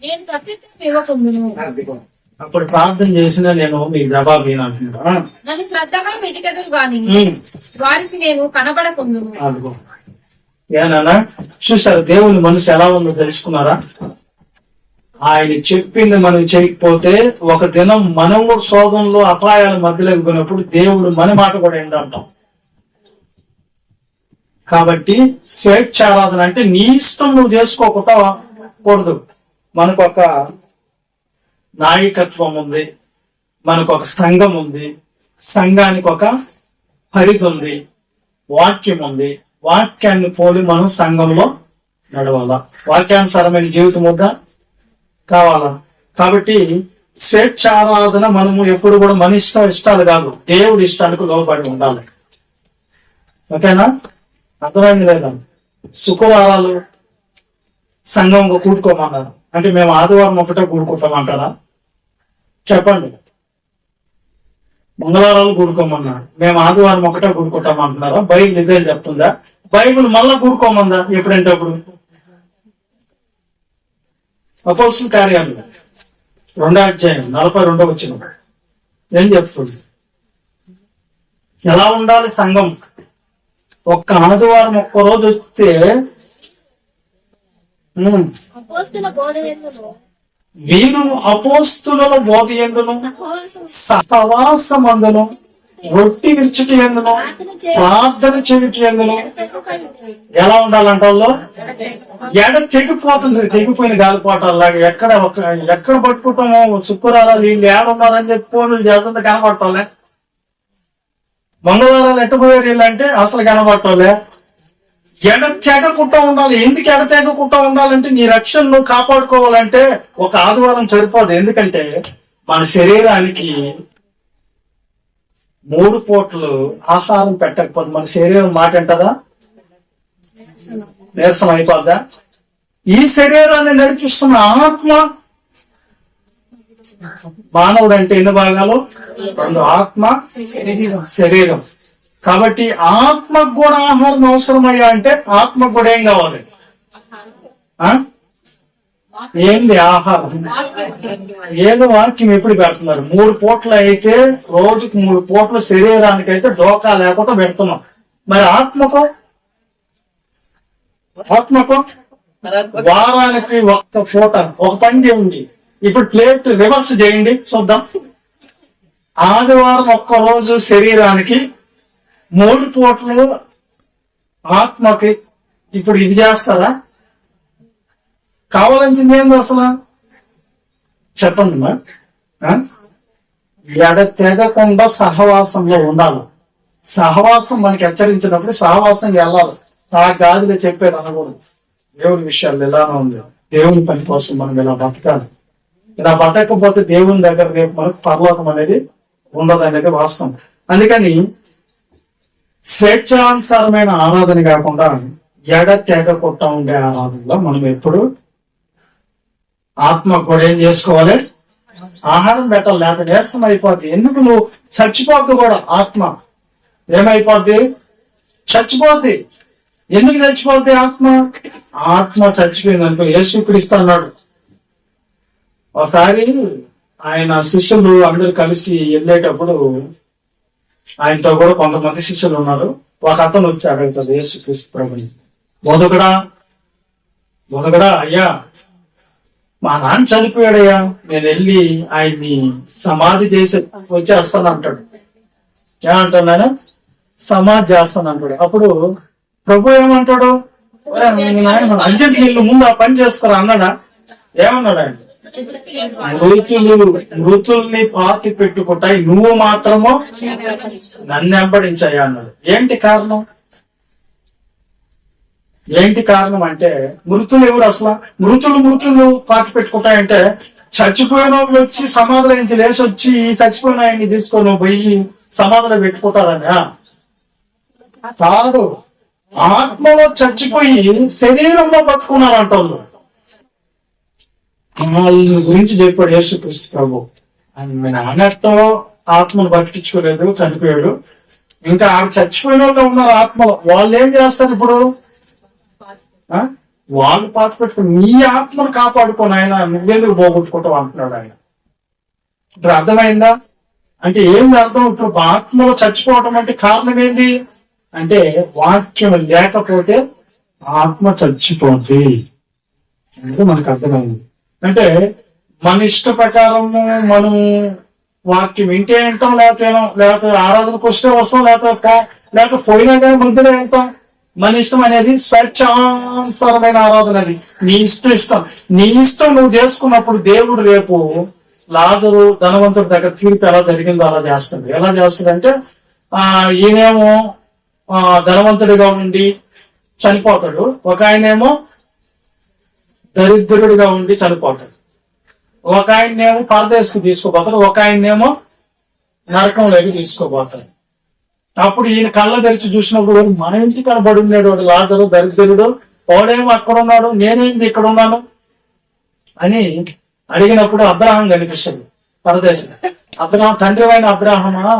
నేను ప్రత్యుత్తరం ఇవ్వకుందును. అప్పుడు ప్రార్థన చేసినా నేను మీకు జవాబు అంటున్నాడు. నన్ను శ్రద్ధగా వెతికెదరు గాని వారికి నేను కనబడకుందును. అదిగో ఏనా చూసారు, దేవుని మనసు ఎలా ఉందో తెలుసుకున్నారా? ఆయన చెప్పింది మనం చేయకపోతే ఒక దినం మనం కూడా శోధనలో అపాయాల మధ్యలోకి పోయినప్పుడు దేవుడు మన మాట కూడా ఏంటంటాం. కాబట్టి స్వేచ్ఛారాధన అంటే నీ ఇష్టం నువ్వు చేసుకోకుండా కూడదు. మనకు ఒక నాయకత్వం ఉంది, మనకు ఒక సంఘం ఉంది, సంఘానికి ఒక పరిధి ఉంది, వాక్యం ఉంది. వాక్యాన్ని పోలి మనం సంఘంలో నడవాలా, వాక్యానుసారమైన జీవితం వద్ద కావాలా. కాబట్టి స్వేచ్ఛారాధన మనము ఎప్పుడు కూడా మన ఇష్టాలు కాదు, దేవుడి ఇష్టానికి లోబడి ఉండాలి. ఓకేనా? అర్థమైంది లేదా? శుక్రవారాలు సంఘంగా కూడుకోమన్నారు అంటే మేము ఆదివారం ఒకటే కూడుకుంటామంటారా? చెప్పండి. మంగళవారాలు కూడుకోమన్నారు, మేము ఆదివారం ఒకటే కూడుకుంటామంటున్నారా? బైబిల్ ఇదే చెప్తుందా? బైబిల్ మళ్ళా కూడుకోమందా ఎప్పుడంటే అప్పుడు? అపోస్తలుల కార్యాలు 2వ అధ్యాయం 42వ వచనం ఏం చెప్తుంది? ఎలా ఉండాలి సంఘం? ఒక్క ఆదివారం ఒక్కరోజు వస్తే వీరు అపోస్తుల బోధ ఎందును, సహవాసమందును, రొట్టి విరుచుట ఎందును, ప్రార్థన చేయుట ఎందును. ఎలా ఉండాలంట వాళ్ళు? ఎడ తెగిపోతుంది, తెగిపోయిన గాలిపోటాలాగా. ఎక్కడ పట్టుకుంటామో శుక్రవారాలు వీళ్ళు ఏడున్నారని చెప్పి ఫోన్లు చేస్తుంటే కనబడటంలే. మంగళవారాలు ఎట్టబోయారు వీళ్ళంటే అసలు కనబడటంలే. ఎడ తెగకుండా ఉండాలి. ఎందుకు ఎడ తెగకుండా ఉండాలంటే నీ రక్షణ నువ్వు కాపాడుకోవాలంటే ఒక ఆదివారం సరిపోదు. ఎందుకంటే మన శరీరానికి 3 పూటలు ఆహారం పెట్టకపోతే మన శరీరం మాట ఎంటదా, నీరసం అయిపోద్దా? ఈ శరీరాన్ని నడిపిస్తున్న ఆత్మ, మానవుడు అంటే ఎన్ని భాగాలు? 2, ఆత్మ శరీరం. కాబట్టి ఆత్మకు కూడా ఆహారం అవసరమయ్యా అంటే ఆత్మకు కూడా ఏం కావాలి? ఏంది ఆహారం? ఏదో వాక్యం ఎప్పుడు పెడుతున్నారు? 3 పూటలు అయితే రోజుకి 3 పూటలు శరీరానికి అయితే డోకా లేకుండా పెడుతున్నాం. మరి ఆత్మకు వారానికి ఒక్క పూట ఒక పని చేయండి. ఇప్పుడు ప్లేట్ రివర్స్ చేయండి చూద్దాం. ఆదివారం ఒక్క రోజు శరీరానికి, 3 పూటలు ఆత్మకి. ఇప్పుడు ఇది చేస్తారా? కావాల్సింది ఏంది అసలు చెప్పండి. ఎడ తెగకుండా సహవాసంలో ఉండాలి. సహవాసం మనకి హెచ్చరించినప్పుడు సహవాసం వెళ్ళాలి. ఆ గాదిగా చెప్పేది అనకూడదు. దేవుని విషయాలు ఎలానే ఉంది, దేవుని పని కోసం మనం ఇలా బతకాలి. ఇలా బతకపోతే దేవుని దగ్గర రేపు మనకు పరలోకం అనేది ఉండదు అనేది వాస్తవం. అందుకని స్వేచ్ఛానుసారమైన ఆరాధన కాకుండా ఎడ తెగకుండా ఉండే ఆరాధనలో మనం ఎప్పుడు ఆత్మ కూడా ఏం చేసుకోవాలి? ఆహారం పెట్టాలి. లేకపోతే నీరసం అయిపోద్ది. ఎందుకు నువ్వు చచ్చిపోద్ది కూడా. ఆత్మ ఏమైపోద్ది? చచ్చిపోద్ది. ఎందుకు చచ్చిపోద్ది ఆత్మ? ఆత్మ చచ్చిపోయింది అనుకో, యేసుక్రీస్తు అన్నాడు. ఒకసారి ఆయన శిష్యులు అందరు కలిసి వెళ్ళేటప్పుడు ఆయనతో కూడా కొంతమంది శిష్యులు ఉన్నారు. ఒక అతను వచ్చి అడుగుతాడు యేసుక్రీస్తు ప్రభుని, బోధకుడా అయ్యా, మా నాన్న చనిపోయాడయ్యా, నేను వెళ్ళి ఆయన్ని సమాధి చేసి వచ్చేస్తాను అంటాడు. ఏమంటాడు ఆయన? సమాధి చేస్తాను అంటాడు. అప్పుడు ప్రభు ఏమంటాడు? అర్జెంట్ వీళ్ళు ముందు ఆ పని చేసుకోరా అన్నాడా? ఏమన్నాడు ఆయన? మృతుల్ని పాతి పెట్టుకుంటాయి, నువ్వు మాత్రము నన్ను వెంబడించాయి అన్నాడు. ఏంటి కారణం? ఏంటి కారణం అంటే, మృతులు ఎవరు అసలు? మృతులు పాతి పెట్టుకుంటాయంటే చచ్చిపోయిన వాళ్ళు వచ్చి సమాధిలో నుంచి లేచి వచ్చి చచ్చిపోయిన ఆయన్ని తీసుకొని పోయి సమాధిలో పెట్టుకుంటారని కాదు. ఆత్మలో చచ్చిపోయి శరీరంలో బతుకున్నారంట వాళ్ళు. వాళ్ళ గురించి చెప్పాడు యేసుక్రీస్తు ప్రభు. ఆయన నాన్నతో ఆత్మను బతికించుకోలేదు, చనిపోయాడు. ఇంకా ఆడ చచ్చిపోయిన వాళ్ళు ఉన్నారు ఆత్మలో. వాళ్ళు ఏం చేస్తారు ఇప్పుడు? వాళ్ళు పాత పెట్టుకుని నీ ఆత్మను కాపాడుకోను ఆయన, నువ్వెందుకు పోగొట్టుకుంటావు అంటున్నాడు ఆయన. ఇప్పుడు అర్థమైందా? అంటే ఏంది అర్థం? ఇప్పుడు ఆత్మలో చచ్చిపోవటం అంటే కారణం ఏంది అంటే, వాక్యం లేకపోతే ఆత్మ చచ్చిపోద్ది అంటే మనకు అర్థమైంది. అంటే మన ఇష్ట ప్రకారం మనం వాక్యం వింటే వింటాం, లేకపోతే ఆరాధనకు వస్తే వస్తాం, లేకపోతే పోయినా కానీ మధ్యలో వెళ్తాం. మన ఇష్టం అనేది స్వేచ్ఛానుసారమైన ఆరాధన. అది నీ ఇష్టం. నీ ఇష్టం నువ్వు చేసుకున్నప్పుడు దేవుడు రేపు లాజరు ధనవంతుడి దగ్గర తీర్పు ఎలా జరిగిందో అలా చేస్తాడు. ఎలా చేస్తాడంటే, ఈయనేమో ధనవంతుడిగా ఉండి చనిపోతాడు, ఒక ఆయనేమో దరిద్రుడిగా ఉండి చనిపోతాడు. ఒక ఆయన్నేమో పరదేశకు తీసుకోపోతాడు, ఒక ఆయన్నేమో నరకంలోకి తీసుకోపోతాడు. అప్పుడు ఈయన కళ్ళ తెరిచి చూసినప్పుడు మన ఇంటి కనబడి ఉన్నాడు వాడు లాజరు దరిద్రుడు, వాడేమో అక్కడ ఉన్నాడు, నేనేంది ఇక్కడ ఉన్నాను అని అడిగినప్పుడు అబ్రాహం కనిపిస్తాడు పరదేశం. తండ్రి అయిన అబ్రాహమా,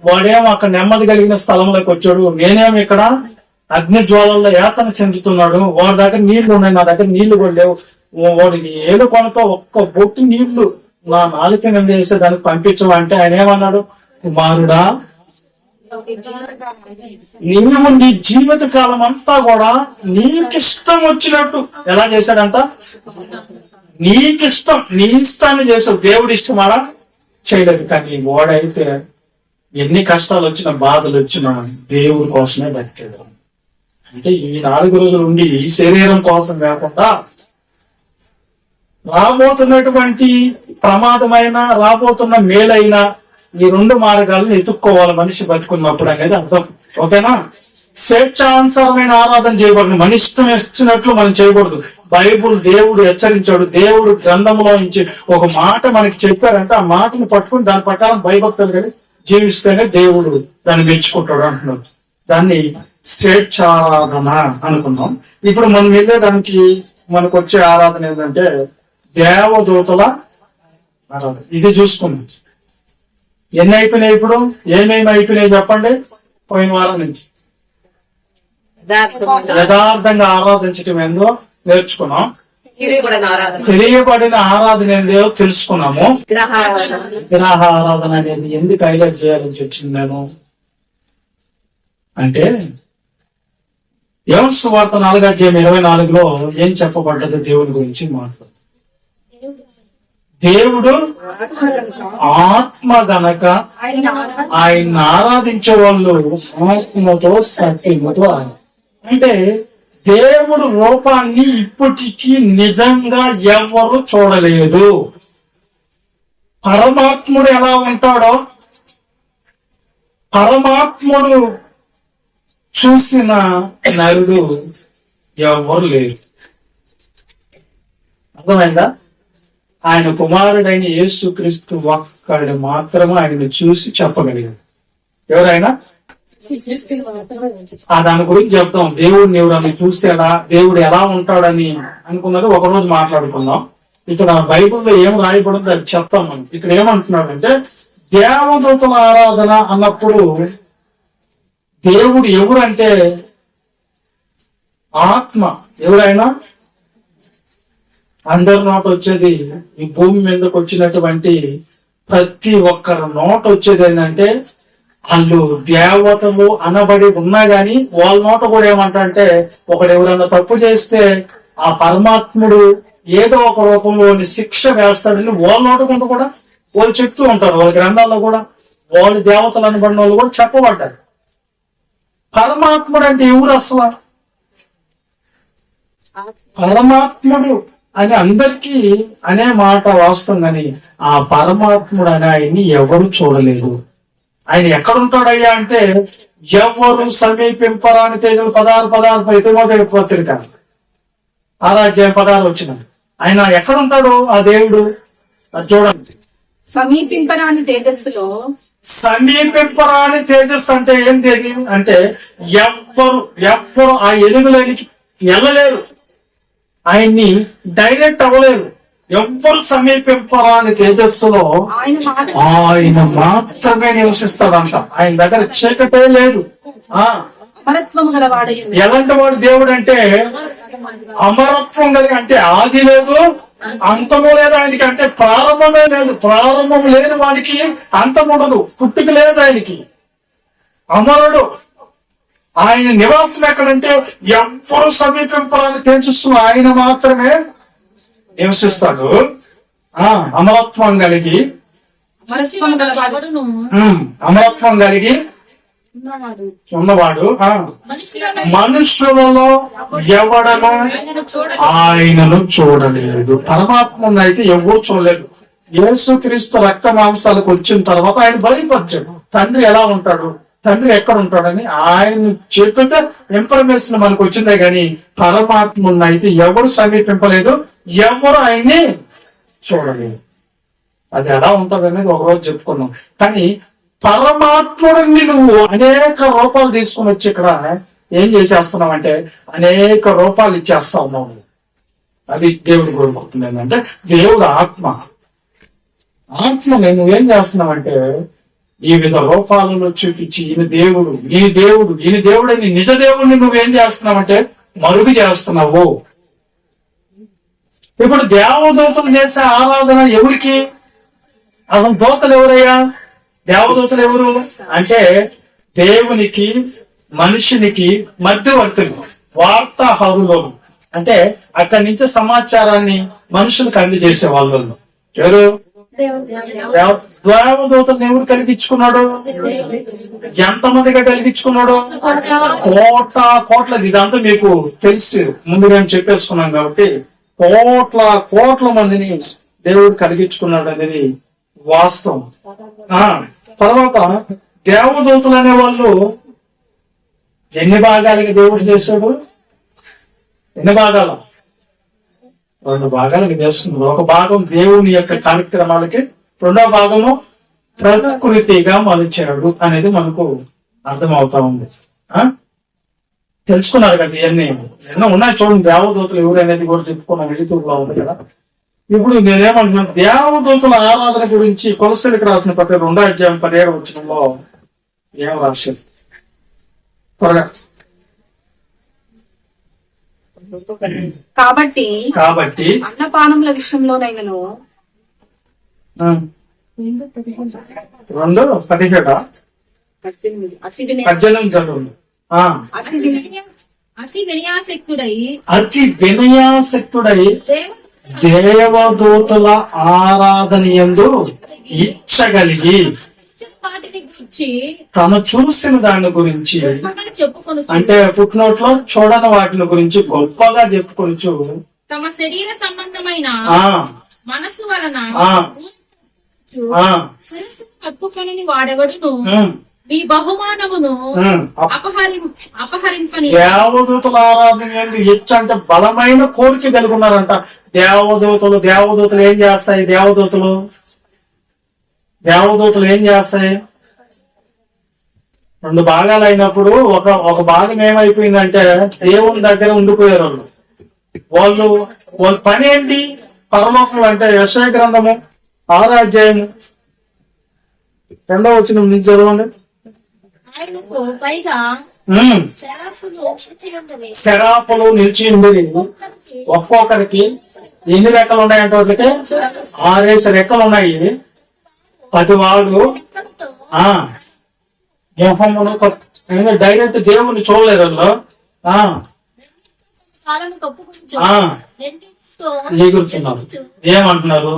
వాడేమో అక్కడ నెమ్మది కలిగిన స్థలంలోకి వచ్చాడు, నేనేమో ఇక్కడ అగ్ని జ్వాలల్లో యాతన చెందుతున్నాడు. వాడి దగ్గర నీళ్లు ఉన్నాయి, నా దగ్గర నీళ్లు కూడా లేవు. వాడికి ఏదో కొనతో ఒక్క బొట్టు నీళ్లు నా నాలుక మీద వేసే దానికి పంపించమంటే ఆయన ఏమన్నాడు? కుమారుడా, నీవు నీ జీవిత కాలం అంతా కూడా నీకిష్టం వచ్చినట్టు ఎలా చేశాడంట? నీకిష్టం, నీ ఇష్టాన్ని చేసావు. దేవుడి ఇష్టమాడా? చేయలేదు. కానీ వాడైతే ఎన్ని కష్టాలు వచ్చినా బాధలు వచ్చినా దేవుడి కోసమే బతికేది. అంటే ఈ 4 రోజులు ఉండి ఈ శరీరం కోసం కాకుండా రాబోతున్నటువంటి ప్రమాదమైన, రాబోతున్న మేలైన ఈ 2 మార్గాలను ఎత్తుక్కోవాలి మనిషి బతుకున్నప్పుడు అనేది అర్థం. ఓకేనా? స్వేచ్ఛానుసారమైన ఆరాధన చేయకూడదు, మన ఇష్టం ఇచ్చినట్లు మనం చేయకూడదు. బైబుల్ దేవుడు హెచ్చరించాడు. దేవుడు గ్రంథంలో నుంచి ఒక మాట మనకి చెప్పారంటే ఆ మాటను పట్టుకుని దాని ప్రకారం భయభక్తులు కలిగి జీవిస్తేనే దేవుడు దాన్ని మెచ్చుకుంటాడు అంటున్నాడు. దాన్ని స్వేచ్ఛారాధన అనుకున్నాం. ఇప్పుడు మనం వెళ్ళేదానికి మనకు వచ్చే ఆరాధన ఏంటంటే దేవదూతల ఆరాధన. ఇది చూసుకున్నాం. ఎన్ని అయిపోయినాయి? ఇప్పుడు ఏమేమి అయిపోయినాయి చెప్పండి? పోయిన వారం నుంచి యథార్థంగా ఆరాధించటం ఏందో నేర్చుకున్నాం. తెలియబడిన ఆరాధన ఏందో తెలుసుకున్నాము. విగ్రహ ఆరాధన అనేది ఎందుకు హైలైట్ చేయాలని వచ్చింది నేను అంటే, యోహాను సువార్త 4:24 ఏం చెప్పబడ్డది దేవుడి గురించి మాట్లాడు. దేవుడు ఆత్మ గనక ఆయన ఆరాధించే వాళ్ళు ఆత్మతో సత్యముతో. అంటే దేవుడు రూపాన్ని ఇప్పటికీ నిజంగా ఎవరు చూడలేదు. పరమాత్ముడు ఎలా ఉంటాడో పరమాత్ముడు చూసిన నరుడు ఎవరు లేరు. అర్థమైందా? ఆయన కుమారుడైన యేసుక్రీస్తు ఒక్కడు మాత్రమే ఆయనను చూసి చెప్పగలిగాడు. ఎవరైనా దాని గురించి చెప్తాం. దేవుడిని ఎవరన్నా చూసేలా, దేవుడు ఎలా ఉంటాడని అనుకున్నది ఒకరోజు మాట్లాడుకుందాం. ఇక్కడ బైబిల్లో ఏం రాయబడిందో అది చెప్తాం మనం. ఇక్కడ ఏమంటున్నాడంటే దేవదూతల ఆరాధన అన్నప్పుడు దేవుడు ఎవరంటే ఆత్మ. ఎవరైనా అందరి నోట వచ్చేది ఈ భూమి మీదకి వచ్చినటువంటి ప్రతి ఒక్కరి నోట వచ్చేది ఏంటంటే వాళ్ళు దేవతలు అనబడి ఉన్నా గాని వాళ్ళ నోట కూడా ఏమంటే ఒకడు ఎవరైనా తప్పు చేస్తే ఆ పరమాత్ముడు ఏదో ఒక రూపంలో శిక్ష వేస్తాడని వాళ్ళ నోటకుండా కూడా వాళ్ళు చెప్తూ ఉంటారు. వాళ్ళ గ్రంథాల్లో కూడా వాళ్ళు దేవతలు అనబడిన వాళ్ళు కూడా చెప్పబడ్డారు. పరమాత్ముడు అంటే ఎవరు అసలు? పరమాత్ముడు అని అందరికీ అనే మాట వాస్తుందని ఆ పరమాత్ముడు అనే ఆయన్ని ఎవరు చూడలేదు. ఆయన ఎక్కడుంటాడయ్యా అంటే ఎవరు సమీపింపరాని తేజలు 16 పత్రిక 6:16 వచ్చిన ఆయన ఎక్కడుంటాడు ఆ దేవుడు? అది చూడండి. సమీపింపరాని తేజస్సులో సమీపింపరాని తేజస్సు అంటే ఏంటి అంటే ఎవ్వరు ఆ ఎలుగులోనికి వెళ్ళలేరు, ఆయన్ని డైరెక్ట్ అవ్వలేరు. ఎవ్వరు సమీపింపరాని తేజస్సులో ఆయన మాత్రమే నివసిస్తాడంట. ఆయన దగ్గర చీకటే లేదు. అమరత్వము గలవాడు. ఎలాంటి వాడు దేవుడు అంటే అమరత్వం కలిగి, అంటే ఆది లేదు అంతము లేదు ఆయనకి, అంటే ప్రారంభమే లేదు. ప్రారంభం లేని వాడికి అంతం ఉండదు, పుట్టుక లేదు ఆయనకి. అమరుడు. ఆయన నివాసం ఎక్కడంటే ఎవ్వరు సమీపింపరాని తేజస్సు ఆయన మాత్రమే నివసిస్తాడు. అమరత్వం కలిగి అమరత్వం కలిగి ఉన్నవాడు. మనుషులలో ఎవడను ఆయనను చూడలేదు. పరమాత్మను అయితే ఎవరు చూడలేదు. యేసుక్రీస్తు రక్త మాంసాలకు వచ్చిన తర్వాత ఆయన బయలుపరిచాడు తండ్రి ఎలా ఉంటాడు, తండ్రి ఎక్కడ ఉంటాడని. ఆయన చెప్పితే ఇన్ఫర్మేషన్ మనకు వచ్చిందే గాని పరమాత్మను అయితే ఎవరు సమీపింపలేదు, ఎవరు ఆయన్ని చూడలేదు. అది ఎలా ఉంటది అనేది ఒకరోజు చెప్పుకున్నాం. కానీ పరమాత్ముడిని నువ్వు అనేక రూపాలు తీసుకుని వచ్చి ఇక్కడ ఏం చేసేస్తున్నావు అంటే అనేక రూపాలు ఇచ్చేస్తా ఉన్నావు. అది దేవుడు కోరుకుంటుంది. ఏంటంటే దేవుడు ఆత్మ. నువ్వేం చేస్తున్నావంటే వివిధ రూపాలలో చూపించి ఈయన దేవుడని నిజ దేవుడిని నువ్వేం చేస్తున్నావంటే మరుగు చేస్తున్నావు. ఇప్పుడు దేవదూతలు చేసే ఆరాధన ఎవరికి? అసలు దూతలు ఎవరయ్యా? దేవదూతలు ఎవరు అంటే దేవునికి మనుషునికి మధ్యవర్తులు, వార్తాహరులు. అంటే అక్కడి నుంచి సమాచారాన్ని మనుషులకు అందజేసే వాళ్ళు ఎవరు? దేవదూతలను ఎవరు కలిగించుకున్నాడు? ఎంతమందిగా కలిగించుకున్నాడు? కోట్లది. ఇదంతా మీకు తెలిసి ముందు మేము చెప్పేసుకున్నాం కాబట్టి కోట్ల మందిని దేవుడు కలిగించుకున్నాడు అనేది వాస్తవం. తర్వాత దేవదూతలు అనే వాళ్ళు ఎన్ని భాగాలుగా దేవుడు చేశాడు? ఎన్ని భాగాలు? 2 భాగాలకి చేసుకున్నాడు. ఒక భాగం దేవుని యొక్క కార్యక్రమాలకి, రెండో భాగము ప్రకృతిగా మలిచాడు అనేది మనకు అర్థమవుతా ఉంది. తెలుసుకున్నారు కదా ఇవన్నీ. ఎన్నో ఉన్నాయి చూడండి. దేవదూతలు ఎవరు అనేది కూడా చెప్పుకున్నాం, యూట్యూబ్ లో ఉంది కదా. ఇప్పుడు నేనేమంటున్నాను, దేవదూతల ఆరాధన గురించి కొలసీలకు రాసిన పత్రిక 2:17 ఏం రాశారు త్వరగా. కాబట్టి అన్నపానముల విషయంలోనైనను 2:17 చదువు. అతి వినయాసక్తుడై దేవదూతల ఆరాధన యందు ఇచ్చగలిగి తను చూసిన దాని గురించి, అంటే ఫుట్నోట్ లో చూడని వాటిని గురించి గొప్పగా చెప్పుకొచ్చు తమ శరీర సంబంధమైన మనసు వలన కప్పుకొని వాడెవడును మీ బహుమానమును అపహరింపని. దేవదూతల ఆరాధన ఏంటి? ఇచ్చ అంటే బలమైన కోరిక కలిగి ఉన్నారంట దేవదూతలు ఏం చేస్తాయి? దేవదూతలు ఏం చేస్తాయి? 2 భాగాలు అయినప్పుడు ఒక భాగం ఏమైపోయిందంటే దేవుని దగ్గర ఉండిపోయారు వాళ్ళు. వాళ్ళ పని ఏంటి? పరలోకంలో. అంటే యెషయా గ్రంథము 6:2 నుంచి చదవండి. శరాఫులు నిలిచి ఉండేది. ఒక్కొక్కరికి ఎన్ని రెక్కలు ఉన్నాయంటే 6 రెక్కలు ఉన్నాయి. ప్రతివాడు ఎంతో ఆ యెహోవాను డైరెక్ట్ దేవుని చూడలేదు వాళ్ళు. ఆ కాలను కప్పుకొనుచు ఆ రెండింటితో ఎగురుతున్నారు. ఏమంటున్నారు?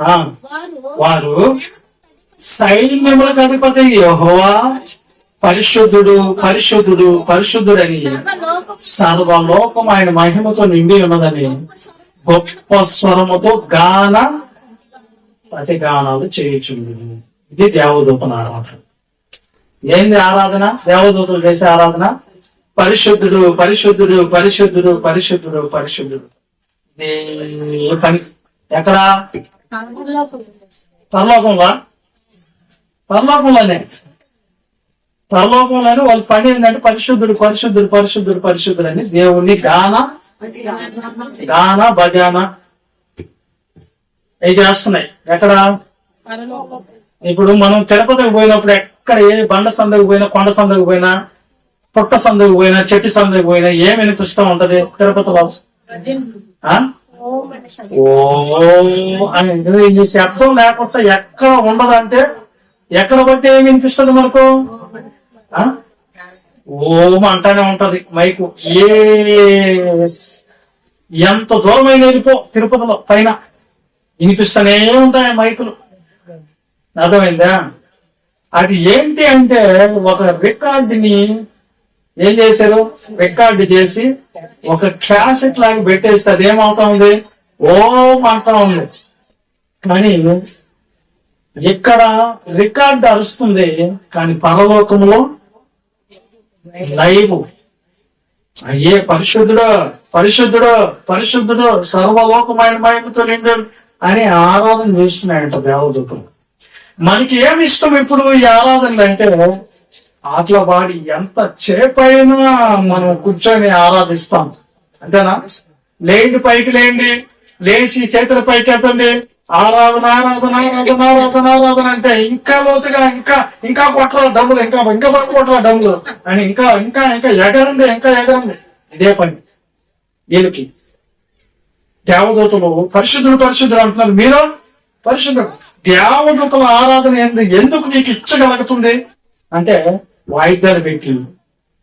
ఆ వారు వారు సైన్యములకు అధిపతి యెహోవా పరిశుద్ధుడు పరిశుద్ధుడు పరిశుద్ధుడని సర్వలోకము సర్వలోకం ఆయన మహిమతో నిండి ఉన్నదని గొప్ప స్వరముతో ప్రతి గానాలు చేయుచుండు. ఇది దేవదూతల ఆరాధన. ఏంది ఆరాధన? దేవదూతలు చేసే ఆరాధన పరిశుద్ధుడు పరిశుద్ధుడు పరిశుద్ధుడు పరిశుద్ధుడు పరిశుద్ధుడు. ఇది పని ఎక్కడ? పరలోకంలో. పరలోకంలోనే వాళ్ళ పని ఏంటంటే పరిశుద్ధుడు పరిశుద్ధుడు పరిశుద్ధుడు పరిశుద్ధుడు అని దేవుణ్ణి గాన భజన అవి చేస్తున్నాయి. ఎక్కడ? ఇప్పుడు మనం తిరుపతికి పోయినప్పుడు ఎక్కడ ఏ బండ సందకు పోయినా, కొండ సందకు పోయినా, పుట్ట సందకు పోయినా, చెట్టు సందకు పోయినా ఏం వినిపిస్తూ ఉంటది తిరుపతిలో? ఓ అని శబ్దం లేకుండా ఎక్కడ ఉండదంటే ఎక్కడ బట్టి ఏం వినిపిస్తుంది మనకు? ఓం అంటానే ఉంటది మైకు. ఎంత దూరమైన వెళ్ళిపో తిరుపతిలో పైన వినిపిస్తూనే ఉంటాయి మైకులు. అర్థమైందా? అది ఏంటి అంటే ఒక రికార్డుని ఏం చేశారు? రికార్డు చేసి ఒక క్యాసెట్ లాగా పెట్టేస్తే అది ఏమవుతా ఉంది? ఓం అంటా ఉంది. కానీ ఇక్కడ రికార్డు అరుస్తుంది, కానీ పరలోకంలో లైవ్ అయ్యే పరిశుద్ధుడు పరిశుద్ధుడు పరిశుద్ధుడు సర్వలోకమైన మహిమతో నిండు అని ఆరాధన చేస్తున్నాయంట దేవదూతలు. మనకి ఏమి ఇష్టం ఇప్పుడు ఈ ఆరాధనలు అంటే? ఆటల పాడి ఎంత చేపైనా మనం కూర్చొని ఆరాధిస్తాం, అంతేనా? లేండి పైకి లేండి, లేచి చేతుల పైకి ఎత్తండి, ఆరాధన ఆరాధన ఆరాధన ఆరాధన ఆరాధన అంటే ఇంకా లోతుగా ఇంకా ఇంకా కొట్టాల డమ్ములు, ఇంకా ఇంకా బాగా కొట్టాల డమ్ములు అని ఇంకా ఇంకా ఇంకా ఎగరండి, ఇంకా ఎగరండి. ఇదే పని వీళ్ళకి. దేవదూతలు పరిశుద్ధుడు పరిశుద్ధుడు అంటున్నారు, మీరు పరిశుద్ధుడు. దేవదూతల ఆరాధన ఎందుకు నీకు ఇచ్చగలుగుతుంది అంటే వాయిద్యాలు పెట్టి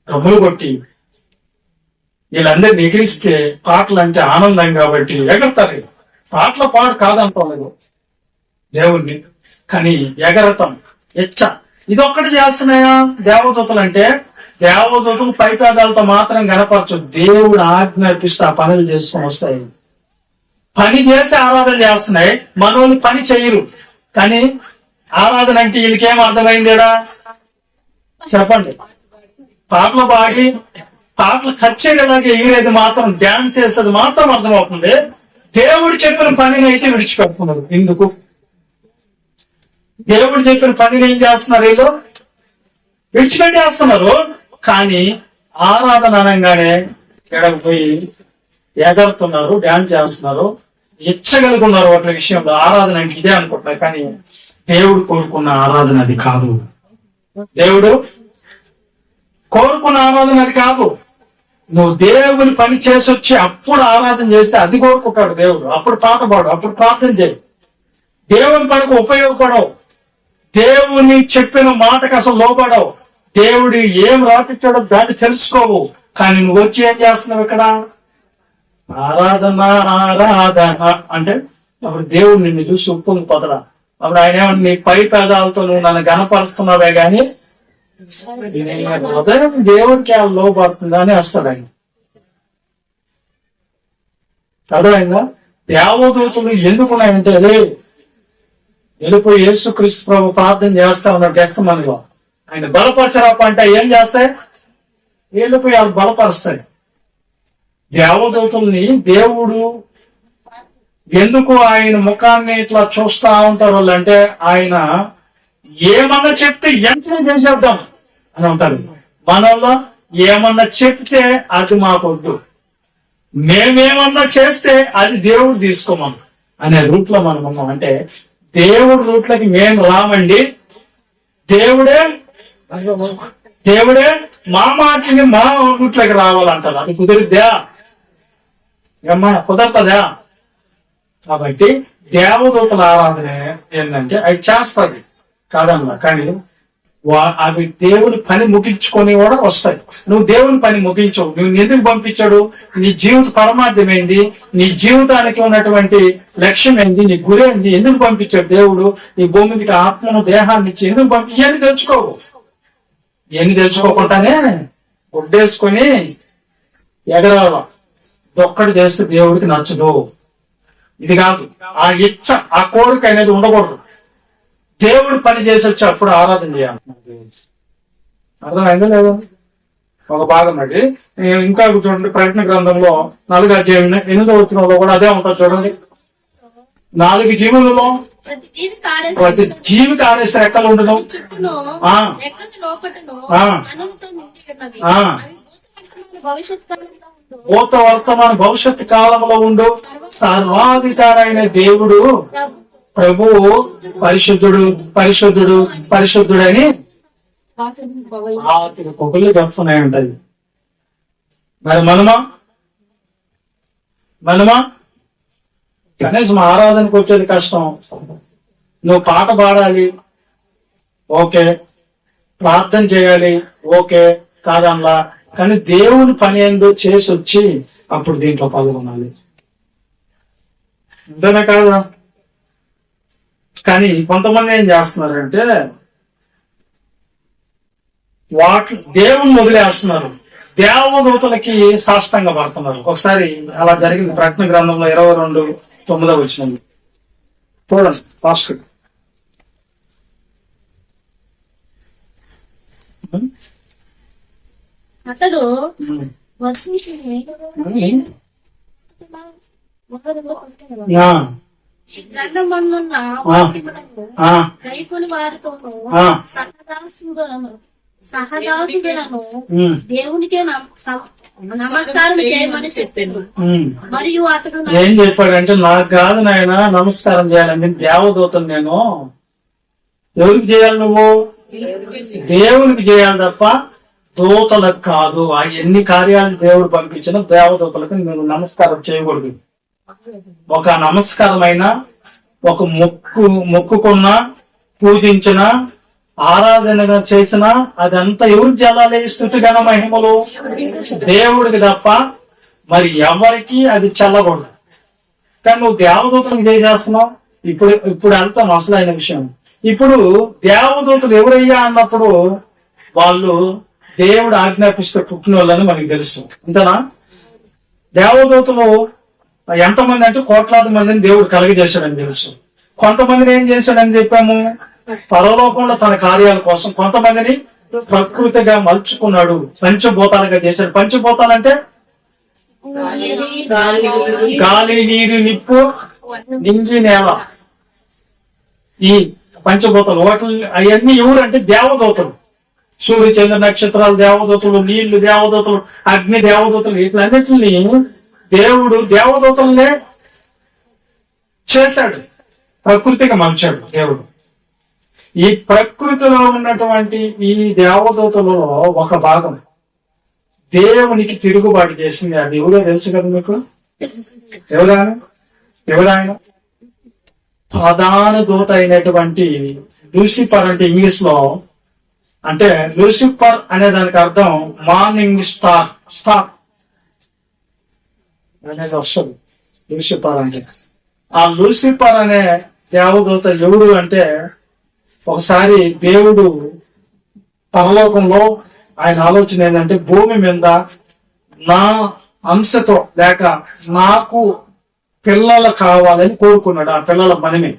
డమ్ములు కొట్టి వీళ్ళందరినీ ఎగిరిస్తే పాటలు అంటే ఆనందం కాబట్టి ఎగరతారు. పాటల పాడు కాదంటలేదు దేవుణ్ణి, కానీ ఎగరటం ఇదొక్కటి చేస్తున్నాయా దేవదూతలు? అంటే దేవదూతలు పైపేదాలతో మాత్రం కనపరచు, దేవుడు ఆజ్ఞాపిస్తే ఆ పనులు చేసుకొని వస్తాయి. పని చేసి ఆరాధన చేస్తున్నాయి, మనోళ్ళు పని చేయరు. కానీ ఆరాధన అంటే వీళ్ళకేం అర్థమైందేడా చెప్పండి? పాటలు పాడి పాటలు ఖర్చేలాగా ఎగిరేది మాత్రం, డ్యాన్స్ చేసేది మాత్రం అర్థమవుతుంది. దేవుడు చెప్పిన పనిని అయితే విడిచిపెడుతున్నారు. ఎందుకు? దేవుడు చెప్పిన పనిని ఏం చేస్తున్నారు? వీళ్ళు విడిచిపెట్టేస్తున్నారు. కానీ ఆరాధన అనగానే ఎక్కడికి పోయి ఎగరుతున్నారు, డ్యాన్స్ చేస్తున్నారు, ఇచ్చగలుగున్నారు. వాటి విషయంలో ఆరాధన అంటే ఇదే అనుకుంటున్నారు. కానీ దేవుడు కోరుకున్న ఆరాధన అది కాదు. దేవుడు కోరుకున్న ఆరాధన అది కాదు. నువ్వు దేవుని పని చేసి వచ్చి అప్పుడు ఆరాధన చేస్తే అది కోరుకుంటాడు దేవుడు. అప్పుడు పాట పాడు, అప్పుడు ప్రార్థన చేయి. దేవుని పనికి ఉపయోగపడవు, దేవుని చెప్పిన మాటకు అసలు లోపడవు, దేవుడు ఏం రాపిచ్చాడో దాన్ని తెలుసుకోవు. కానీ నువ్వు వచ్చి ఏం చేస్తున్నావు ఇక్కడ? ఆరాధన ఆరాధన అంటే అప్పుడు దేవుడు నిన్ను చూసి ఉప్పొంగి పొదరా. అప్పుడు ఆయన ఏమన్నా నీ పై పేదాలతో నువ్వు నన్ను గనపరుస్తున్నావే గాని హృదయం దేవుడికి ఆ లోపడుతుందా అని వస్తాడు ఆయన. అర్థమైందా? దేవదూతలు ఎందుకున్నాయంటే అదే వెళ్ళిపోయి యేసుక్రీస్తు ప్రభు ప్రార్థన చేస్తా ఉన్నాడు గెస్తమనిలో. ఆయన బలపరచరాప అంటే ఏం చేస్తాయి? వెళ్ళిపోయి వాళ్ళు బలపరుస్తాయి. దేవదూతల్ని దేవుడు ఎందుకు ఆయన ముఖాన్ని ఇట్లా చూస్తా ఉంటారు అంటే ఆయన ఏమన్నా చెప్తే ఎంతనే చేసేద్దాం అని ఉంటారు. మనలో ఏమన్నా చెప్తే అది మాకొద్దు, మేమేమన్నా చేస్తే అది దేవుడు తీసుకోమను అనే రూట్ లో మనం ఉన్నాం. అంటే దేవుడి రూట్లకి మేము రామండి, దేవుడే మా మాటని మా రూట్లకి రావాలంటారు. అది కుదిరిద్దా? ఏమ్మా కుదరతదా? కాబట్టి దేవదూతల ఆరాధన ఏంటంటే అవి చేస్తుంది కాదన్నా, కానీ అవి దేవుని పని ముగించుకొని కూడా వస్తాయి. నువ్వు దేవుని పని ముగించవు. నువ్వు ఎందుకు పంపించాడు? నీ జీవిత పరమార్థం ఏంది? నీ జీవితానికి ఉన్నటువంటి లక్ష్యం ఏంది? నీ గురి ఏంది? ఎందుకు పంపించాడు దేవుడు? నీ భూమి మీదకి ఆత్మను దేహాన్ని ఇచ్చి ఎందుకు ఇవన్నీ తెలుసుకోవు. ఇవన్నీ తెలుసుకోకుండానే ఒడ్డేసుకొని ఎగరాల దొక్కడు చేస్తే దేవుడికి నచ్చదు. ఇది కాదు, ఆ ఇచ్చ ఆ కోరిక అనేది ఉండకూడదు. దేవుడు పని చేసి వచ్చి అప్పుడు ఆరాధన చేయాలి. అర్థమైందా లేదా? ఒక భాగం అది. ఇంకా చూడండి, ప్రకటన గ్రంథంలో 4వ అధ్యాయం 8వ వచనంలో కూడా అదే ఉంటుంది చూడండి. 4 జీవులలో ప్రతి జీవికి 6 రెక్కలు ఉండడం, భూత వర్తమాన భవిష్యత్ కాలంలో ఉండు సర్వాధికారైన దేవుడు ప్రభువు పరిశుద్ధుడు పరిశుద్ధుడు పరిశుద్ధుడని పొగలు చెప్తున్నాయి ఉంటాయి. మరి మనమా కనీసం ఆరాధనకు వచ్చేది కష్టం. నువ్వు పాట పాడాలి, ఓకే, ప్రార్థన చేయాలి, ఓకే, కాదనలా, కానీ దేవుని పని ఏందో చేసి వచ్చి అప్పుడు దీంట్లో పాల్గొనాలి. అంతేనా కాదా? కానీ కొంతమంది ఏం చేస్తున్నారంటే దేవుణ్ణి వదిలేస్తున్నారు, దేవదూతలకి సాష్టంగా పడుతున్నారు. ఒకసారి అలా జరిగింది ప్రకటన గ్రంథంలో 22:9 వచ్చింది. చూడండి ఫాస్ట్. అతడు గైకొని వారితోనూ సహదాసులను దేవునికే నమస్కారం చేయమని చెప్పాడు. మరియు అతడు ఏం చెప్పాడంటే, నాకు కాదు నాయన నమస్కారం చేయాలని దేవదూతను నేను ఎవరికి చేయాలి? నువ్వు దేవునికి చేయాలి తప్ప దూతలకు కాదు. ఆ ఎన్ని కార్యాలు దేవుడు పంపించిన దేవదూతలకు నేను నమస్కారం చేయకూడదు. ఒక నమస్కారమైన, ఒక మొక్కుకున్న, పూజించిన, ఆరాధన చేసిన అదంతా ఎవరికి జల్లాలి? స్తుతి ఘన మహిమలు దేవుడికి తప్ప మరి ఎవరికి అది చల్లకూడదు. కానీ నువ్వు దేవదూతలకు చేసేస్తున్నావు. ఇప్పుడు వెళ్తాం అసలైన విషయం. ఇప్పుడు దేవదూతలు ఎవరయ్యా అన్నప్పుడు వాళ్ళు దేవుడు ఆజ్ఞాపిస్తే పుట్టిన వాళ్ళని మనకి తెలుసు. అంతేనా? దేవదూతలు ఎంతమంది అంటే కోట్లాది మందిని దేవుడు కలుగజేశాడని తెలుసు. కొంతమందిని ఏం చేశాడని చెప్పాము? పరలోకంలో తన కార్యాల కోసం కొంతమందిని ప్రకృతిగా మలుచుకున్నాడు, పంచభూతాలుగా చేశాడు. పంచభూతాలంటే గాలి, నీరు, నిప్పు, నింగి, నేల. ఈ పంచభూతాలు అవన్నీ ఎవరంటే దేవదూతలు. సూర్య చంద్ర నక్షత్రాలు దేవదూతలు, నీళ్లు దేవదూతలు, అగ్ని దేవదూతలు. ఇట్లన్నిటిని దేవుడు దేవదూతలనే చేశాడు, ప్రకృతిగా మలిచాడు దేవుడు. ఈ ప్రకృతిలో ఉన్నటువంటి ఈ దేవదూతలలో ఒక భాగం దేవునికి తిరుగుబాటు చేసింది. అది ఎవరో తెలుసు కదా మీకు? ఎవరాయన? ప్రధాన దూత అయినటువంటి లూసిఫర్. అంటే ఇంగ్లీష్ లో అంటే లూసిఫర్ అనే దానికి అర్థం మార్నింగ్ స్టార్ అనేది వస్తుంది. లూసిఫర్ అంటే ఆ లూసిఫర్ అనే దేవదూత ఎవడు అంటే, ఒకసారి దేవుడు పరలోకంలో ఆయన ఆలోచన ఏంటంటే, భూమి మీద నా అంశతో లేక నాకు పిల్లలు కావాలని కోరుకున్నాడు. ఆ పిల్లల మనమే.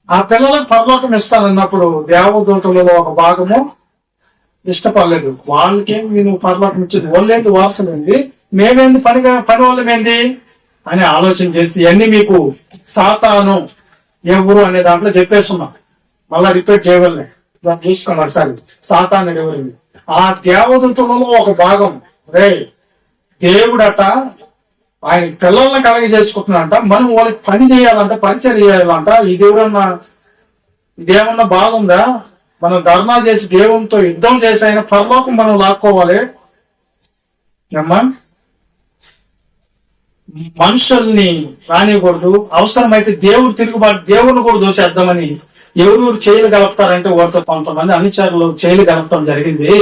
ఆ పిల్లలకు పరలోకం ఇస్తానన్నప్పుడు దేవదూతలలో ఒక భాగము ఇష్టపడలేదు. వాళ్ళకేం నువ్వు పరలోకం ఇచ్చింది, వాళ్ళేంది వారసులేంది, మేమేంది పని వాళ్ళమేంది అని ఆలోచన చేసి అన్ని మీకు సాతాను ఎవరు అనే దాంట్లో చెప్పేస్తున్నాం. మళ్ళా రిపీట్ చేయగలనే చూసుకోండి ఒకసారి. సాతాను ఎవరు? ఆ దేవదూతలలో ఒక భాగం. రే దేవుడట ఆయన పిల్లల్ని కలగ చేసుకుంటున్నాడంట, మనం వాళ్ళకి పని చేయాలంట, పరిచయం చేయాలంట. ఇదేమన్నా బాగుందా? మనం ధర్నా చేసి దేవునితో యుద్ధం చేసి ఆయన పరలోకం మనం లాక్కోవాలి. అమ్మా మనుషుల్ని రానియకూడదు, అవసరమైతే దేవుని కూడా దోచేద్దామని ఎవరు చేయలు గలుపుతారంటే వారితో కొంతమంది అనుచరులు చేయలు గలపడం జరిగింది.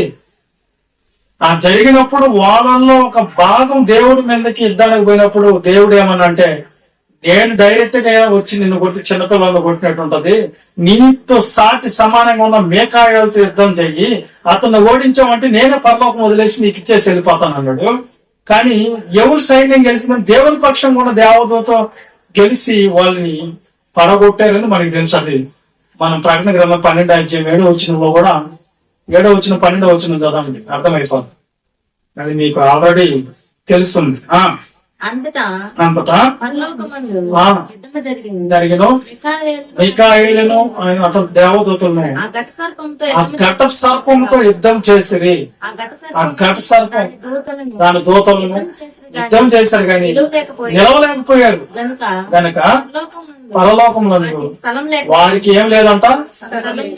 ఆ జరిగినప్పుడు వాళ్ళల్లో ఒక భాగం దేవుడి మీదకి యుద్ధానికి పోయినప్పుడు దేవుడు ఏమన్నా అంటే, నేను డైరెక్ట్ గా వచ్చి నిన్ను కొట్టి చిన్నపిల్లలను కొట్టినట్టు ఉంటది, నీతో సాటి సమానంగా ఉన్న మేకాయలతో యుద్ధం చెయ్యి, అతన్ని ఓడించామంటే నేనే పరలోకం వదిలేసి నీకు ఇచ్చేసి వెళ్ళిపోతాను అన్నాడు. కానీ ఎవరు సైన్యం గెలిచిందని దేవుని పక్షం కూడా దేవదూత గెలిచి వాళ్ళని పడగొట్టారని మనకి తెలుసు. అది మనం ప్రకటన గ్రంథం 12:7 కూడా 7-12 చదవండి, అర్థమైపోతుంది. అది మీకు ఆల్రెడీ తెలుస్తుంది. అంతటా పరలోకమందు ఆ యుద్ధము జరిగింది. జరిగిన మిఖాయేలును అతని దేవదూతలను ఆ ఘట సర్పంతో ఆ ఘట సర్పంతో యుద్ధం చేసిరి. ఆ ఘట సర్పం దాని దూతలను యుద్ధం చేశారు కానీ నిలవలేకపోయారు. గనక పరలోకంలో వారికి ఏం లేదంట,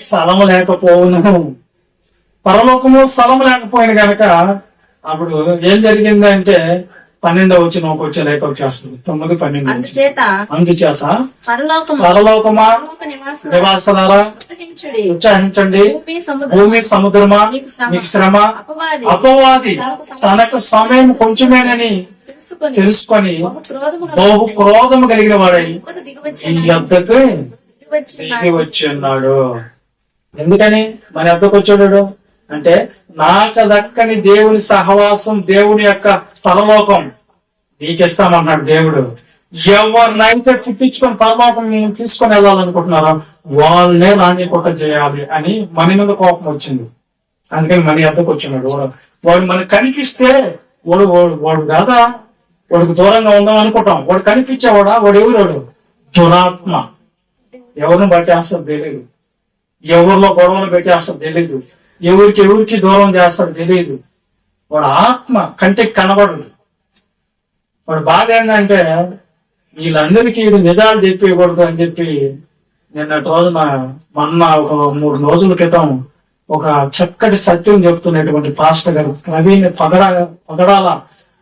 స్థలం లేకపోవును. పరలోకంలో స్థలం లేకపోయిన గనక అప్పుడు ఏం జరిగింది అంటే 12వ వచనంకి వచ్చే లేఖ వచ్చేస్తుంది 9-12. అందుచేత పరలోకమా నివాసులారా ఉత్సాహించండి, భూమి సముద్రమా మీకు శ్రమ, అపవాది తనకు సమయం కొంచెమేనని తెలుసుకొని బహు క్రోధము కలిగిన వాడై ఈ యొద్దకు దిగి వచ్చి ఉన్నాడు. ఎందుకని మన యొద్దకు వచ్చాడు అంటే, నాకు దక్కని దేవుని సహవాసం, దేవుని యొక్క పరలోకం నీకిస్తామన్నాడు దేవుడు. ఎవరినైతే పుట్టించుకొని పరలోకం తీసుకొని వెళ్ళాలనుకుంటున్నారో వాళ్ళనే రానియకుండా చేయాలి అని మన మీద కోపం వచ్చింది. అందుకని మన ఎద్దకు వచ్చినాడు. వాడు మనకు కనిపిస్తే వాడు కాదా, వాడికి దూరంగా ఉందాం అనుకుంటాం. వాడు కనిపించేవాడా, వాడు ఎవరోడు దురాత్మ. ఎవరిని బట్టి అసలు తెలియదు, ఎవరిలో గొడవలు పెట్టి అసలు తెలియదు, ఎవరికి దూరం చేస్తాడు తెలియదు. వాడు ఆత్మ, కంటికి కనబడదు. వాడు బాధ ఏంటంటే వీళ్ళందరికీ ఇది నిజాలు చెప్పకూడదు అని చెప్పి నిన్నటి రోజున మొన్న ఒక 3 రోజుల క్రితం ఒక చక్కటి సత్యం చెప్తున్నటువంటి పాస్టర్ గారు ప్రవీణ్ పగడాల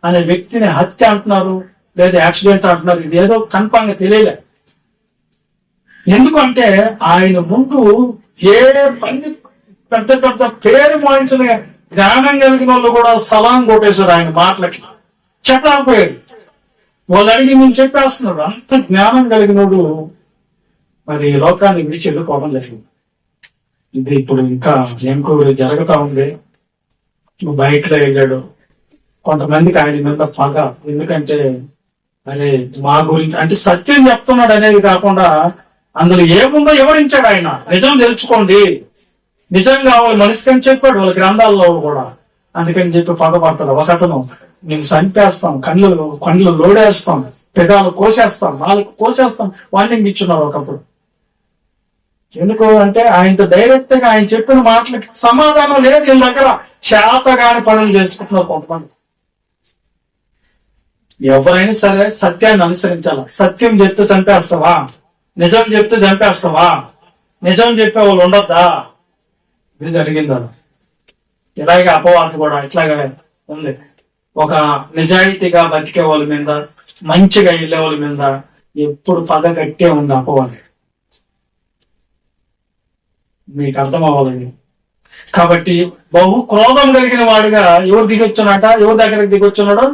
అనే వ్యక్తిని హత్య అంటున్నారు, లేదా యాక్సిడెంట్ అంటున్నారు. ఇది ఏదో కన్ఫామ్ గా తెలియలే. ఎందుకంటే ఆయన ముందు ఏ పని పెద్ద పెద్ద పేరు మోయించిన జ్ఞానం కలిగిన వాళ్ళు కూడా సలాం కొట్టేశారు ఆయన మాటలకి. చెప్పలేకపోయారు. వాళ్ళు అడిగి నేను చెప్పేస్తున్నాడు. అంత జ్ఞానం కలిగినోడు మరి లోకాన్ని విడిచి వెళ్ళిపోవడం జరిగింది. ఇది ఇప్పుడు ఇంకా ఎంక్వైరీ జరుగుతా ఉంది. బైక్ లో వెళ్ళాడు. కొంతమందికి ఆయన మీద పగ, ఎందుకంటే అరే మా గురించి అంటే సత్యం చెప్తున్నాడు అనేది కాకుండా అందులో ఏముందో వివరించాడు ఆయన. నిజం తెలుసుకోండి, నిజం కావాలి మనిషికి అని చెప్పాడు వాళ్ళ గ్రంథాల్లో కూడా. అందుకని చెప్పి పగపడతాడు. ఒకతను నేను చంపేస్తాం, కళ్ళు లోడేస్తాం, పెదాలు కోసేస్తాం, నాలుగు కోసేస్తాం, వార్నింగ్ ఇచ్చున్నారు ఒకప్పుడు. ఎందుకు అంటే ఆయనతో డైరెక్ట్ గా ఆయన చెప్పిన మాటలకి సమాధానం లేదు. వీళ్ళ దగ్గర చేతగాని పనులు చేసుకుంటున్నారు కొంతమంది. ఎవరైనా సరే సత్యాన్ని అనుసరించాల. సత్యం చెప్తే చంపేస్తావా, నిజం చెప్తే చంపేస్తావా, నిజం చెప్పే వాళ్ళు ఉండొద్దా? ఇది జరిగింది. అది ఇలాగే అపవాది కూడా ఇట్లాగే ఉంది. ఒక నిజాయితీగా బతికే వాళ్ళ మీద, మంచిగా వెళ్ళే వాళ్ళ మీద ఎప్పుడు పగ కట్టే ఉంది అపవాది. మీకు అర్థం అవ్వాలండి. కాబట్టి బహు క్రోధం కలిగిన వాడుగా ఎవరు దిగొచ్చున్నట, ఎవరి దగ్గరికి దిగొచ్చున్నాడు?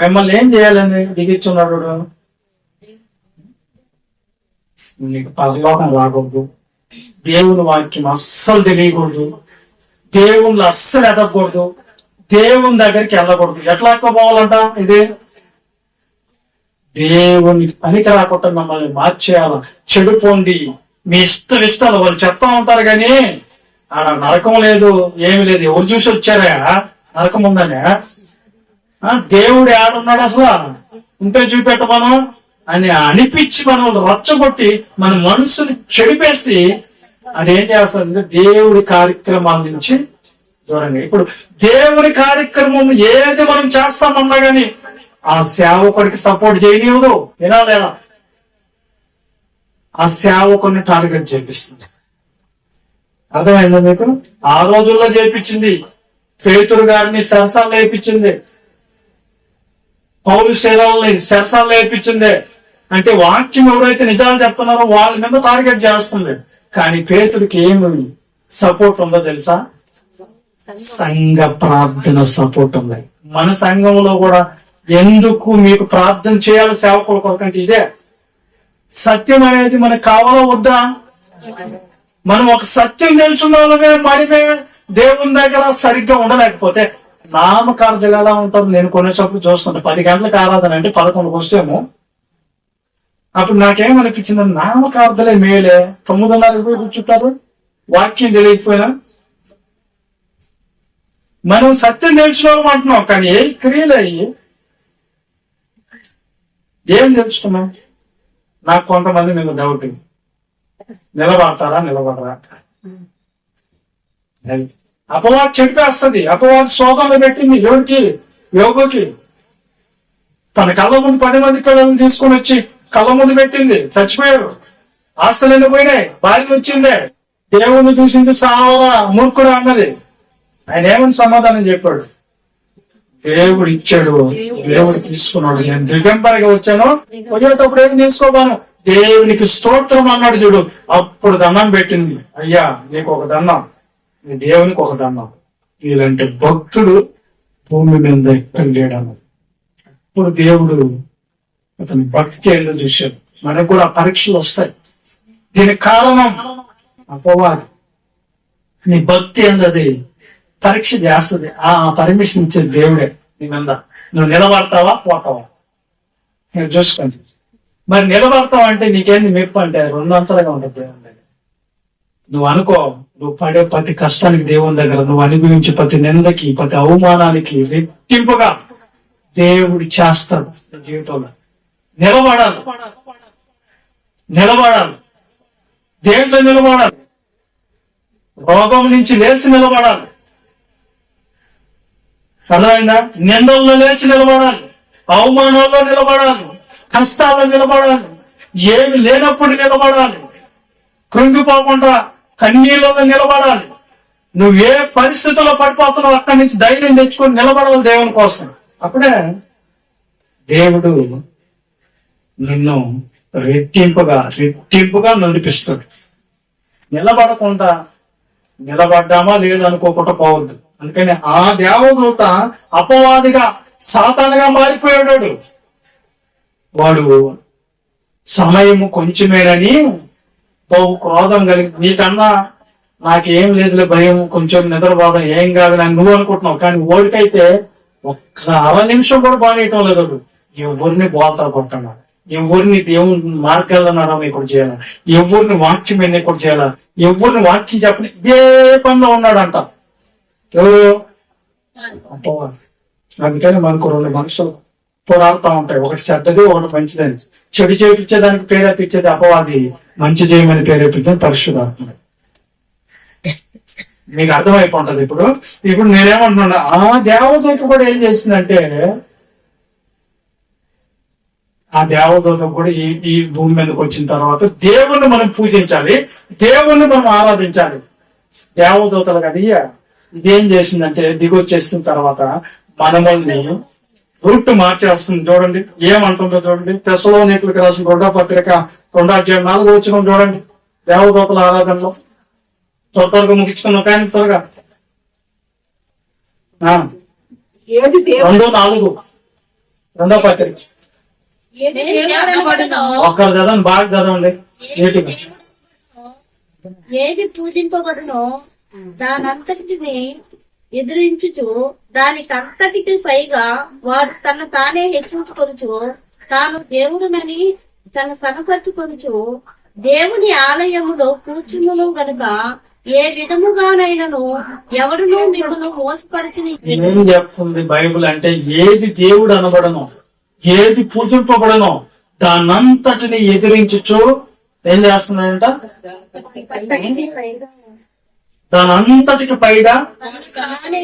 మిమ్మల్ని ఏం చేయాలని దిగిచ్చున్నాడు? నీకు పరలోకం రాకూడదు, దేవుని వాక్యం అస్సలు తెలియకూడదు, దేవుళ్ళు అస్సలు ఎదగకూడదు, దేవుని దగ్గరికి వెళ్ళకూడదు. ఎట్లా పోవాలంట? ఇదే దేవుని పనికి రాకుండా మమ్మల్ని మార్చేయాల. చెడిపోండి, మీ ఇష్టాలు వాళ్ళు చెప్తా ఉంటారు కానీ ఆడ నరకం లేదు, ఏమి లేదు. ఎవరు చూసి వచ్చారా నరకం ఉందనే? దేవుడు ఆడున్నాడు అసలు? ఉంటే చూపెట్టమను అని అనిపించి మనం రచ్చగొట్టి మన మనసుని చెడిపేసి అదేం చేస్తుంది? దేవుడి కార్యక్రమాల నుంచి దూరంగా. ఇప్పుడు దేవుడి కార్యక్రమం ఏది మనం చేస్తామన్నా గాని ఆ సేవకుడికి సపోర్ట్ చేయనివ్వదు. వినాలేదా? ఆ సేవకుడిని టార్గెట్ చేపిస్తుంది. అర్థమైందా మీకు? ఆ రోజుల్లో చేపించింది. పేతురు గారిని సరసాలు వేయించింది. పౌలు శీలాలని శరసాలు నేర్పించిందే. అంటే వాక్యం ఎవరైతే నిజాలు చెప్తున్నారో వాళ్ళ మీద టార్గెట్ చేస్తుంది. కానీ పేతుడికి ఏమి సపోర్ట్ ఉందో తెలుసా? సంఘ ప్రార్థన సపోర్ట్ ఉంది. మన సంఘంలో కూడా ఎందుకు మీకు ప్రార్థన చేయాలి సేవకుల కొరకంటే ఇదే. సత్యం అనేది మనకు కావాలా వద్దా? మనం ఒక సత్యం తెలుసున్న వాళ్ళమే మనమే దేవుని దగ్గర సరిగ్గా ఉండలేకపోతే నామకార్థులు ఎలా ఉంటారు? నేను కొనేటప్పుడు చూస్తుంటా 10 గంటలకు ఆరాధన అంటే 11కు వచ్చాము. అప్పుడు నాకేమనిపించింది, నామకార్థలే మేలే, 9:30 కూర్చుంటారు వాక్యం తెలియకపోయినా. మనం సత్యం తెలిసిన వాళ్ళం అంటున్నాం, కానీ ఏ క్రియలు అయ్యి ఏం తెలుసుకున్నాం? నాకు కొంతమంది మీద డౌట్, నిలబడతారా నిలబడరా? అపవాది చెప్పేస్తుంది. అపవాది శోధనలు పెట్టింది ఎవరికి? యోగుకి. తన కళ్ళ ముందు 10 మంది పిల్లల్ని తీసుకొని వచ్చి కళ్ళ ముందు పెట్టింది, చచ్చిపోయారు. ఆస్తులన్నీ పోయినాయి, భార్య వచ్చిందే. దేవుణ్ణి దూషించి సావరా మూర్ఖుడు అన్నది. ఆయన ఏమని సమాధానం చెప్పాడు? దేవుడు ఇచ్చాడు, దేవుడు తీసుకున్నాడు. నేను దిగంబరిగా వచ్చాను, వచ్చేటప్పుడు ఏం తీసుకోదాను? దేవునికి స్తోత్రం అన్నాడు చూడు. అప్పుడు దండం పెట్టింది. అయ్యా నీకు ఒక దండం, దేవునికి ఒక దండం. ఇలాంటి భక్తుడు భూమి మీద ఎక్కడ లేడన్నాడు. ఇప్పుడు దేవుడు అతని భక్తి ఏందో చూశాడు. మనకు కూడా పరీక్షలు వస్తాయి. దీనికి కారణం అపవాది. నీ భక్తి ఏందది పరీక్ష చేస్తుంది. ఆ పర్మిషన్ ఇచ్చే దేవుడే నీ మీద. నువ్వు నిలబడతావా పోతావా నేను చూసుకోండి. మరి నిలబడతావా అంటే నీకేంది మెప్పు అంటే 2 అంతలుగా ఉంటుంది దేవుని దగ్గర. నువ్వు అనుకో, నువ్వు పడే ప్రతి కష్టానికి దేవుని దగ్గర, నువ్వు అనుభవించే ప్రతి నిందకి, ప్రతి అవమానానికి రెట్టింపుగా దేవుడు చేస్తాడు జీవితంలో. నిలబడాలి, నిలబడాలి, దేవుళ్ళు నిలబడాలి, రోగం నుంచి లేచి నిలబడాలి. అర్థమైందా? నిందల్లో లేచి నిలబడాలి, అవమానాల్లో నిలబడాలి, కష్టాల్లో నిలబడాలి, ఏమి లేనప్పుడు నిలబడాలి, కృంగిపోకుండా కన్నీళ్ళలో నిలబడాలి. నువ్వు ఏ పరిస్థితుల్లో పడిపోతున్నావు అక్కడి నుంచి ధైర్యం తెచ్చుకొని నిలబడాలి దేవుని కోసం. అప్పుడే దేవుడు నిన్ను రెట్టింపుగా నడిపిస్తాడు. నిలబడకుండా నిలబడ్డామా లేదు అనుకోకుండా పోవద్దు. అందుకని ఆ దేవదూత అపవాదిగా సాతానుగా మారిపోయాడు. వాడు సమయము కొంచెమేనని బహు క్రోధం కలిగి, నీకన్నా నాకేం లేదులే, భయం, కొంచెం నిద్రపోదాం, ఏం కాదు అని నువ్వు అనుకుంటున్నావు. కానీ ఓడికైతే ఒక్క 1/2 నిమిషం కూడా బానేయటం లేదు. ఎవరిని బోల్తా కొట్టన్నాడు, ఎవరిని దేవుని మార్గాల్లో నడవకుండా చేయాలా, ఎవరిని వాక్యం ఎన్నికుండా చేయాలా, ఎవరిని వాక్యం చెప్పని ఇదే పనిలో ఉన్నాడంట. ఎవరు? అపవాది. అందుకని మనకు 2 మనుషులు పోరాడుతూ ఉంటాయి. ఒకటి చెడ్డది, ఒకటి మంచిదని. చెడు చేయించేదానికి ప్రేరేపించేది అపవాది, మంచి చేయమని ప్రేరేపించేది పరిశుద్ధాత్మ. మీకు అర్థమైపోతుంది. ఇప్పుడు నేనేమంటున్నా, ఆ దేవదూత కూడా ఏం చేసిందంటే, ఆ దేవదూత కూడా ఈ భూమి మీదకి వచ్చిన తర్వాత దేవుణ్ణి మనం పూజించాలి, దేవుణ్ణి మనం ఆరాధించాలి. దేవదూతలకు అది ఇదేం చేసిందంటే, దిగొచ్చేసిన తర్వాత మనమల్ని రూట్ మార్చేస్తుంది. చూడండి ఏమంటుందో చూడండి. తెస్సలోనికీయులకు రాసిన 2వ పత్రిక 2:4 వచ్చిన చూడండి. దేవదూతల ఆరాధనలో త్వరగా ముగించుకున్నాం, కానీ త్వరగా 2:4 2వ పత్రిక. ఒక్కరు చదవండి, బాగా చదవండి. ఏది పూజింపబడునో దానంతటిని ఎదిరించుచు దానికంతటికి పైగా వాడు తను తానే హెచ్చించుకొనుచు తాను దేవుడునని తను కనపరుచుకొనుచు దేవుని ఆలయములో కూర్చును గనుక ఏ విధముగానైనను ఎవడును మిమ్మల్ని మోసపరిచిన. ఏం చెప్తుంది బైబిల్ అంటే, ఏది దేవుడు అనబడను, ఏది పూజింపబడనో దానంతటిని ఎదిరించుచు ఏం చేస్తున్నాడంట? దానంతటికి పైగా ఆడే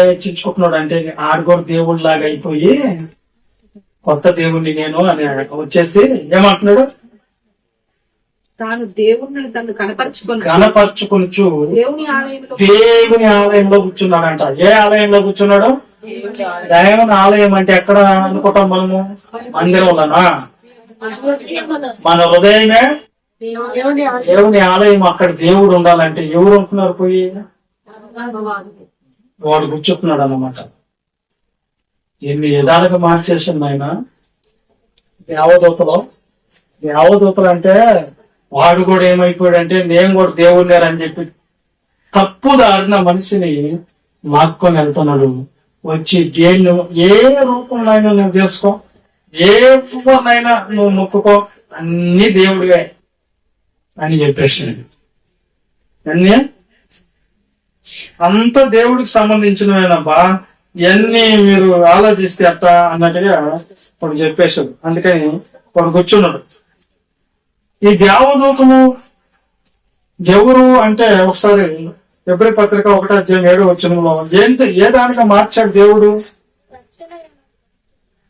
హెచ్చించుకుంటున్నాడు. అంటే ఆడు కూడా దేవుడు లాగా అయిపోయి కొత్త దేవుణ్ణి నేను అని వచ్చేసి ఏమంటున్నాడు? తాను దేవుణ్ణి తను కనపరుచుకొనుచు దేవుని ఆలయంలో కూర్చున్నాడంట. ఏ ఆలయంలో కూర్చున్నాడు? దేవుని ఆలయం అంటే ఎక్కడ అనుకుంటాం మనము? మందిరంలోనా? మన హృదయమే దేవుని ఆలయం. అక్కడ దేవుడు ఉండాలంటే ఎవరు ఉంటున్నారు? పోయి వాడు కూర్చుంటున్నాడు అన్నమాట. ఎన్ని విధాలుగా మార్చేసింది ఆయన. దేవదూతలు అంటే వాడు కూడా ఏమైపోయాడంటే నేను కూడా దేవుడు లేరని చెప్పి తప్పు దారిన మనిషిని లాక్కొని వెళ్తున్నాడు. వచ్చి దేన్ని ఏ రూపంలో నువ్వు చేసుకో, ఏ రూపంలో నువ్వు మొక్కుకో, అన్ని దేవుడివే అని చెప్పేసి అన్నీ అంత దేవుడికి సంబంధించినవేనబ్బా. ఇవన్నీ మీరు ఆలోచిస్తే అట్ట అన్నట్టుగా వాడు చెప్పేశాడు. అందుకని వాడు కూర్చున్నాడు. ఈ దేవదూతము ఎవరు అంటే ఒకసారి ఫిబ్రవరి పత్రిక 1:7 ఏంటి ఏ దానిగా మార్చాడు దేవుడు?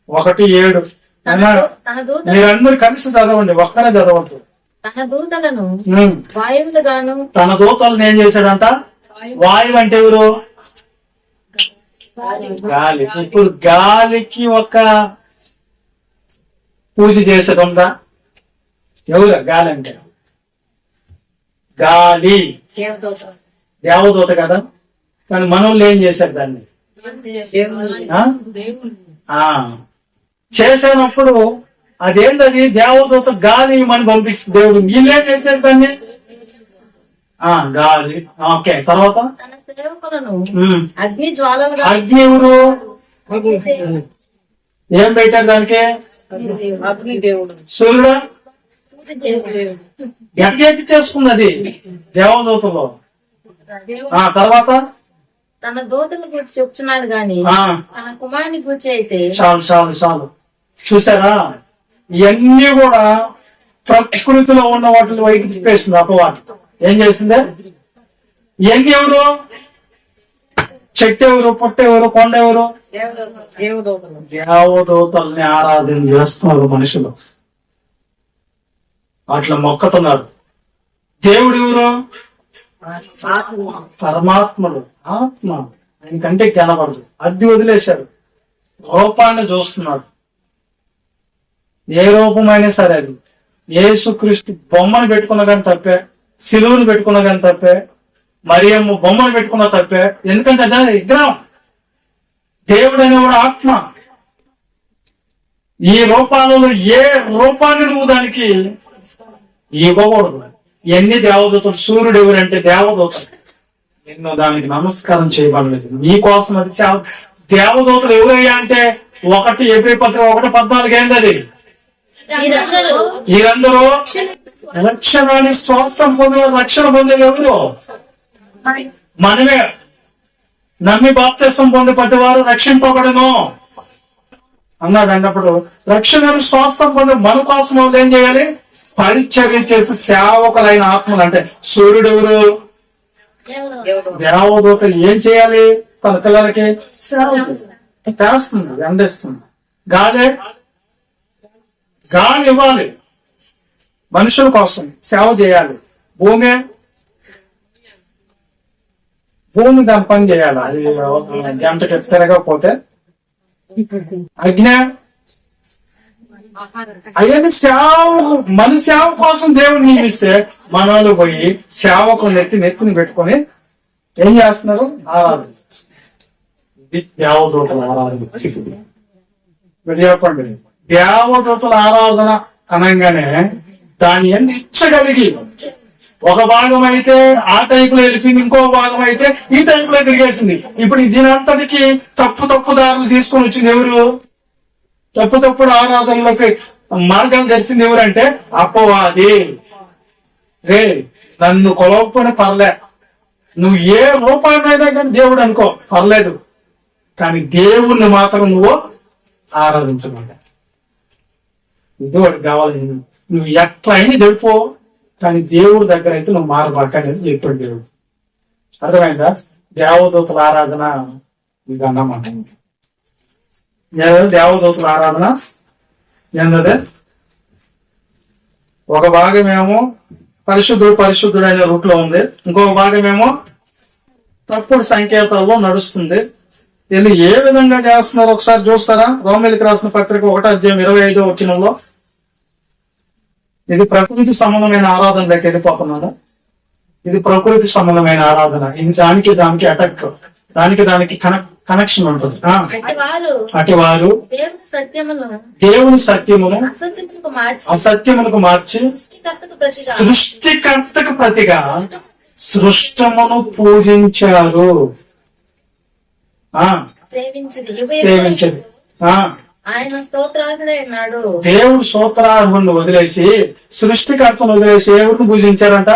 1:7. మీరందరూ కలిసి చదవండి, ఒక్కనే చదవద్దు. తన దూతలను వాయువులుగాను. తన దూతలను ఏం చేశాడంట? వాయువు అంటే ఎవరు? గాలి. ఇప్పుడు గాలికి ఒక పూజ చేసేది ఉందా? ఎవరు గాలి అంటే? గాలి దేవదూత కదా. కానీ మనోళ్ళు ఏం చేశారు దాన్ని? చేసినప్పుడు అదేంటది? దేవదూత గాలి మనం పంపిస్తుంది దేవుడు. వీళ్ళేం చేశారు దాన్ని? గాలి. ఓకే, తర్వాత అగ్ని జ్వాలలుగా. అగ్ని ఎవరు? ఏం పెట్టారు దానికి? అగ్నిదేవుడు. సూర్యుడు ఎట్లా చేపించేసుకుంది అది దేవదూతలో. తర్వాత తన దూతల గురించి చెప్తున్నాడు గాని తన కుమారుని గురించి అయితే చాలు. చూసారా? ఇవన్నీ కూడా ప్రకృతిలో ఉన్న వాటిని వైపు తిప్పేసింది అపవాది. ఏం చేసిందే? ఇవన్నీ ఎవరు? చెట్టు ఎవరు? పుట్ట ఎవరు? కొండ ఎవరు? దేవదూతల్ని ఆరాధన చేస్తున్నారు మనుషులు. అట్లా మొక్కుతున్నారు. దేవుడు ఎవరు? పరమాత్ముడు, ఆత్మ. ఆయనకంటే కనబడదు. అది వదిలేశారు. రూపాన్ని చూస్తున్నారు. ఏ రూపమైనా సరే అది. యేసుక్రీస్తు బొమ్మను పెట్టుకున్నా కానీ తప్పే, సిలువను పెట్టుకున్నా కానీ తప్పే, మరియమ్మ బొమ్మను పెట్టుకున్నా తప్పే. ఎందుకంటే అదే విగ్రహం. దేవుడు అనేవాడు ఆత్మ. ఈ రూపాలలో ఏ రూపాన్ని నువ్వు దానికి ఇవ్వకూడదు. ఎన్ని దేవదూతలు. సూర్యుడు ఎవరంటే దేవదూతలు. నిన్ను దానికి నమస్కారం చేయబడలేదు. నీ కోసం అది చాలా. దేవదూతలు ఎవరయ్యా అంటే 1 ఫిబ్రవరి 1:14 ఏంది అది? వీరందరూ రక్షణని స్వాస్థం పొందిన రక్షణ పొందేది ఎవరు? మనమే. నమ్మి బాప్తిసం పొందే ప్రతి వారు రక్షింపబడును అన్నాడు. అన్నప్పుడు రక్షణను స్వాస్థం పొందే మన కోసం వాళ్ళు ఏం చేయాలి? పరిచర్య చేసి సేవకులైన ఆత్మలు. అంటే సూర్యుడు ఎవరు? దేవదూతలు ఏం చేయాలి? తన పిల్లలకి చేస్తుంది, అందిస్తుంది. గాలి ఇవ్వాలి, మనుషుల కోసం సేవ చేయాలి. భూమి దాని పని చేయాలి. అది గంటకి తిరగకపోతే. అగ్ని అవన్నీ మన సేవ కోసం దేవుడు నియమిస్తే మన వాళ్ళు పోయి సేవకు నెత్తిని పెట్టుకొని ఏం చేస్తున్నారు? ఆరాధన. దేవదూతల ఆరాధన. చెప్పండి, దేవదూతల ఆరాధన అనగానే దాన్ని ఎంత ఇచ్చగలిగి ఒక భాగం అయితే ఆ టైప్ లో వెళ్ళిపోయింది, ఇంకో భాగం అయితే ఈ టైప్ లో తిరిగేసింది. ఇప్పుడు దీని అంతటికి తప్పు దారులు తీసుకొని వచ్చింది ఎవరు? తప్పుడు ఆరాధనలోకి మార్గాలు తెలిసింది ఎవరంటే అపవాది. రే, నన్ను కొలవకపోయినా పర్లే, నువ్వు ఏ రూపాన్నైనా కానీ దేవుడు అనుకో పర్లేదు, కానీ దేవుణ్ణి మాత్రం నువ్వు ఆరాధించమంట. ఇది వాడికి కావాలి. నువ్వు ఎట్లయినా చెప్పు, కానీ దేవుడి దగ్గర అయితే నువ్వు మారబాక అనేది చెప్పాడు దేవుడు. అర్థమైందా? దేవదూతల ఆరాధన ఇది అన్నమాట. దేవదూతల ఆరాధన ఏంటదే? ఒక భాగమేమో పరిశుద్ధుడైన రూట్ లో ఉంది, ఇంకొక భాగమేమో తప్పుడు సంకేతాల్లో నడుస్తుంది. వీళ్ళు ఏ విధంగా చేస్తున్నారు ఒకసారి చూస్తారా? రోమేలికి రాసిన పత్రిక 1:25 ఇది ప్రకృతి సంబంధమైన ఆరాధనలోకి వెళ్ళిపోతున్నారా? ఇది ప్రకృతి సంబంధమైన ఆరాధన. ఇది దానికి అటాక్, దానికి కనెక్షన్ ఉంటుంది. అటు వారు దేవుని సత్యమును అసత్యమునకు మార్చి సృష్టికర్తకు ప్రతిగా సృష్టమును పూజించారు. సేవించదు. ఆయన స్తోత్రార్హుడైనాడు. దేవుడు స్తోత్రార్హుడిని వదిలేసి సృష్టికర్తను వదిలేసి ఎవరిని పూజించారంట?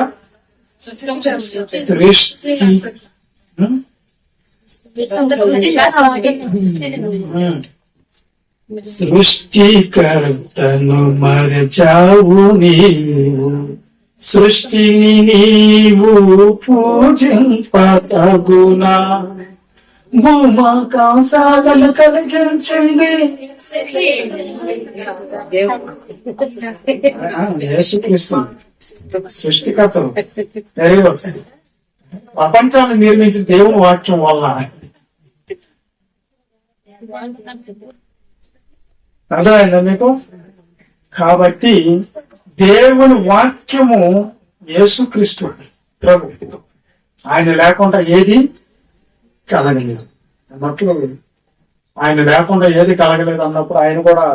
సృష్టికర్తను మరచావు నీవు, సృష్టిని నీవు పూజింపతగునా, భూమాకాశాలను కలిగించింది యేసుక్రీస్తు సృష్టికర్తలు. ప్రపంచాన్ని నిర్మించిన దేవుని వాక్యం వల్ల అర్థమైందా మీకు? కాబట్టి దేవుని వాక్యము యేసుక్రీస్తు ప్రభు, ఆయన లేకుండా ఏది కలగలేదు. అన్నట్లు ఆయన లేకుండా ఏది కలగలేదు అన్నప్పుడు ఆయన కూడా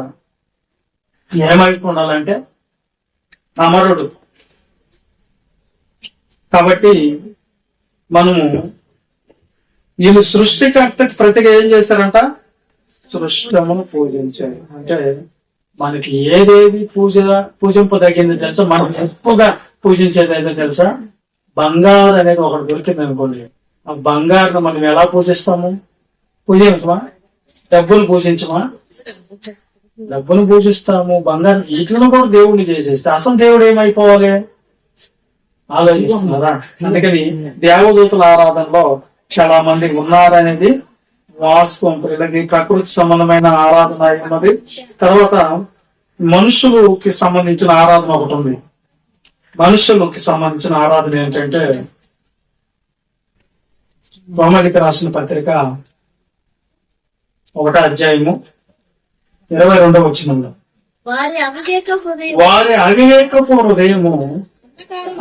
ఏమైపోవాలంటే అమరుడు. కాబట్టి మనము వీళ్ళు సృష్టికర్తకి ప్రతిగా ఏం చేశారంట? సృష్టమును పూజించారు. అంటే మనకి ఏదేది పూజింపదగింది తెలుసా? మనం ఎక్కువగా పూజించేది అయితే తెలుసా? బంగారు అనేది ఒకటి దొరికింది అనుకోండి, ఆ బంగారును మనం ఎలా పూజిస్తాము? పూజించమా? డబ్బులు పూజించమా? డబ్బును పూజిస్తాము. బంగారు వీటిలో కూడా దేవుడిని చేసేస్తే అసలు దేవుడు ఏమైపోవాలి ఆలోచిస్తున్నారా? అందుకని దేవదూతల ఆరాధనలో చాలా మంది ఉన్నారనేది వాస్తవం. ఇది ప్రకృతి సంబంధమైన ఆరాధన ఉన్నది. తర్వాత మనుషులకి సంబంధించిన ఆరాధన ఒకటి ఉంది. మనుషులకి సంబంధించిన ఆరాధన ఏంటంటే రోమేలికి రాసిన పత్రిక 1:22 వారి అవివేకపు హృదయము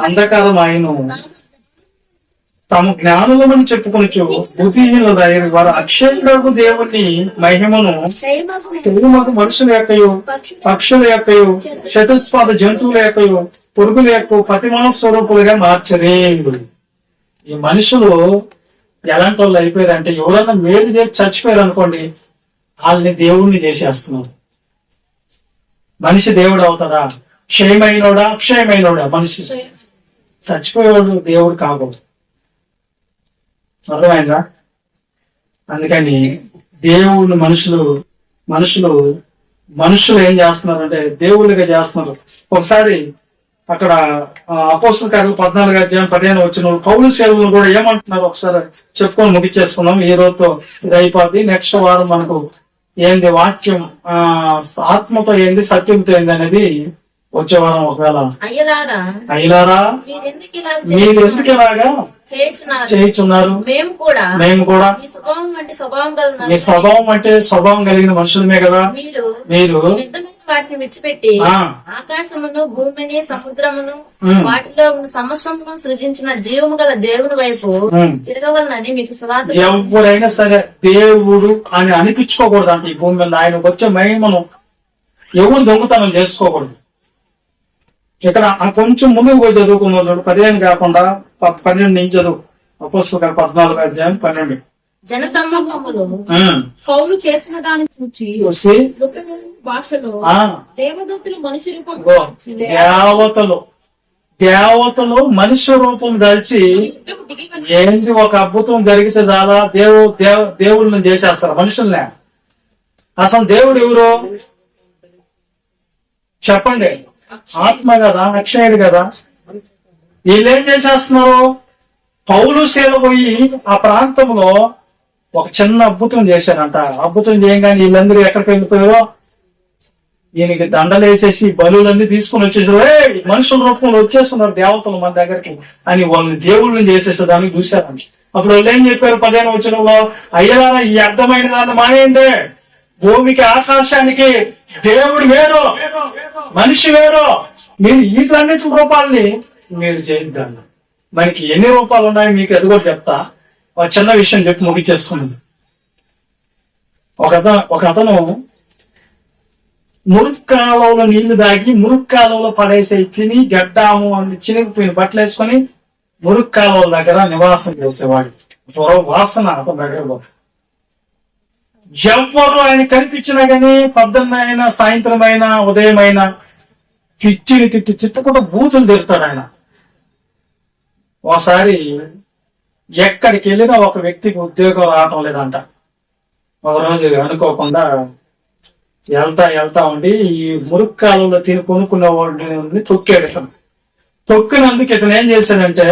అంధకారం ఆయను, తాము జ్ఞానులమని చెప్పుకొని బుద్ధిహీనులైన వారు అక్షయులకు దేవుని మహిమను తెలుగుమకు మనుషుల యొక్కయు పక్షుల యొక్కయు చతుస్పాద జంతువుల యొక్కయు పురుగుల యొక్క ప్రతిమా స్వరూపులుగా మార్చరే. ఈ మనుషులు ఎలాంటి వాళ్ళు అయిపోయారంటే, ఎవరైనా మేలు చేసి చచ్చిపోయారు అనుకోండి, వాళ్ళని దేవుణ్ణి చేసేస్తున్నారు. మనిషి దేవుడు అవుతాడా? క్షయమైనోడా అక్షయమైనోడా? మనిషి చచ్చిపోయేవాడు దేవుడు కాబోదు. అర్థమైందా? అందుకని దేవుని మనుషులు ఏం చేస్తున్నారంటే దేవుళ్ళుగా చేస్తున్నారు. ఒకసారి అక్కడ అపోస్తల కార్యాలు 14:15 పౌలు సేవలను కూడా ఏమంటున్నారు ఒకసారి చెప్పుకొని ముగిచేసుకున్నాం. ఈ రోజుతో ఇది అయిపోద్ది. నెక్స్ట్ వారం మనకు ఏంది వాక్యం ఆత్మతో ఏంది సత్యంతో ఏంది అనేది వచ్చే వారం ఒకవేళ అయ్యలారా మీరు ఎందుకు ఇలాగా చేయించున్నారు? మేము కూడా మీ స్వభావం అంటే స్వభావం కలిగిన మనుషులమే కదా. మీరు వాటిని విడిచిపెట్టి ఆకాశమును భూమిని సముద్రమును వాటిలో ఉన్న సమస్తమును సృజించిన జీవము గల దేవుని వైపు తిరగవలనని మీకు ఎవరైనా సరే దేవుడు అని అనిపించుకోకూడదు. అంటే ఈ భూమి మీద ఆయన వచ్చే మహిమను ఎవరు దొంగతనం చేసుకోకూడదు. ఇక్కడ కొంచెం ముందుకు పోయి చదువుకున్నాడు 15 కాకుండా 12 నుంచి చదువు. అపోస్తల కార్యాలు 14:12 జన సమూహములు పౌలు చేసిన దాని చూసి భాషలో దేవదూతలు మనుష్య రూపం దేవతలు మనుష్య రూపం దాల్చి ఏంటి ఒక అద్భుతం జరిగితే చాలా దేవుళ్ళని చేసేస్తారు మనుషుల్నే. అసలు దేవుడు ఎవరు చెప్పండి? ఆత్మ కదా, అక్షయుడు కదా. వీళ్ళేం చేసేస్తున్నారు? పౌలు సేవ పోయి ఆ ప్రాంతంలో ఒక చిన్న అద్భుతం చేశారంట. అద్భుతం చేయగానే వీళ్ళందరూ ఎక్కడికి వెళ్ళిపోయారో ఈయనకి దండలు వేసేసి బలులన్నీ తీసుకుని వచ్చేసారు. మనుషుల రూపంలో వచ్చేస్తున్నారు దేవతలు మన దగ్గరికి అని వాళ్ళని దేవుళ్ళని చేసేసేదానికి చూశారంట. అప్పుడు వాళ్ళు ఏం చెప్పారు 15వ వచనంలో, అయ్యలారా ఈ అర్థమైన దాన్ని మానేయండి, భూమికి ఆకాశానికి దేవుడు వేరు మనిషి వేరు, మీరు వీటిలన్నిటి రూపాలని మీరు చేద్దాన్ని. మనకి ఎన్ని రూపాలు ఉన్నాయో మీకు అది కూడా చెప్తా. ఒక చిన్న విషయం చెప్పి ముగిచేసుకున్నాను. ఒక అతను మురుగు కాలంలో నీళ్లు దాగి మురుగు కాలంలో పడేసే తిని గడ్డాము అని చినిగిపోయిన బట్టలు వేసుకొని మురుగు కాలువ దగ్గర నివాసం చేసేవాడు. వాసన అతని దగ్గరలో. ఎవ్వరు ఆయన కనిపించినా గానీ పొద్దున్న అయినా సాయంత్రం అయినా ఉదయం అయినా తిట్టకుండా బూతులు తిడతాడు ఆయన. ఒకసారి ఎక్కడికి వెళ్ళినా ఒక వ్యక్తికి ఉద్యోగం రావటం లేదంట. ఒకరోజు అనుకోకుండా వెళ్తా ఉండి ఈ మురుగు కాలంలో తిని కొనుక్కున్న వాడిని తొక్కాడు. తొక్కినందుకు ఇతను ఏం చేశాడంటే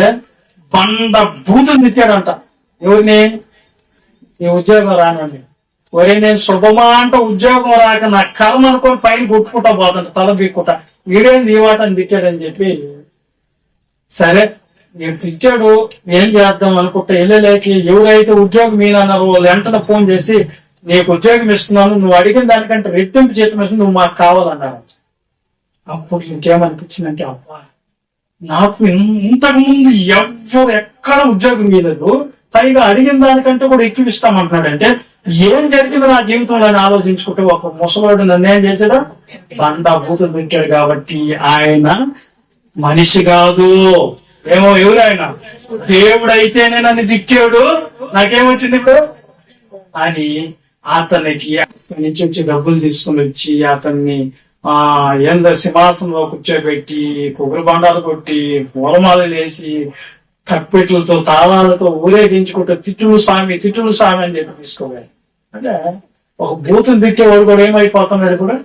బండ బూతులు తిట్టాడంట. ఎవరిని? ఈ ఉద్యోగం రానండి. ఒరే నేను శుభమా అంట ఉద్యోగం రాక నా కర్మ అనుకొని పైన కొట్టుకుంటా పోదంట, తల బీక్కుంటా. వీడేంది ఈ వాటని తిట్టాడని చెప్పి, సరే నేను తిట్టాడు ఏం చేద్దాం అనుకుంటా వెళ్ళలేకి ఎవరైతే ఉద్యోగం మీనన్నారో వాళ్ళు వెంటనే ఫోన్ చేసి, నీకు ఉద్యోగం ఇస్తున్నాను, నువ్వు అడిగిన దానికంటే రెట్టింపు జీతం ఇస్తుంది, నువ్వు మాకు కావాలన్నారు. అప్పుడు ఇంకేమనిపించిందంటే, అబ్బా నాకు ఇంతకు ముందు ఎవరు ఎక్కడ ఉద్యోగం ఇవ్వలేదు, పైగా అడిగిన దానికంటే కూడా ఎక్కువ ఇస్తామంటున్నాడంటే ఏం జరిగింది నా జీవితంలో అని ఆలోచించుకుంటే ఒక ముసలాడు నన్ను ఏం చేశాడు, బండ బూతులు తిట్టాడు. కాబట్టి ఆయన మనిషి కాదు. ఏమో ఎవరు ఆయన? దేవుడైతేనే నన్ను తిట్టాడు, నాకేమొచ్చింది ఇప్పుడు అని అతనికి నుంచి వచ్చి డబ్బులు తీసుకుని వచ్చి అతన్ని సింహాసనంలో కూర్చోబెట్టి కొబ్బరి బండాలు కొట్టి పూలమాలలు వేసి తప్పెట్లతో తాళాలతో ఊరేగించుకుంటూ తిట్టులు స్వామి అని చెప్పి తీసుకోవాలి. అంటే ఒక బూతులు తిట్టేవాడు కూడా ఏమైపోతున్నాడు, కూడా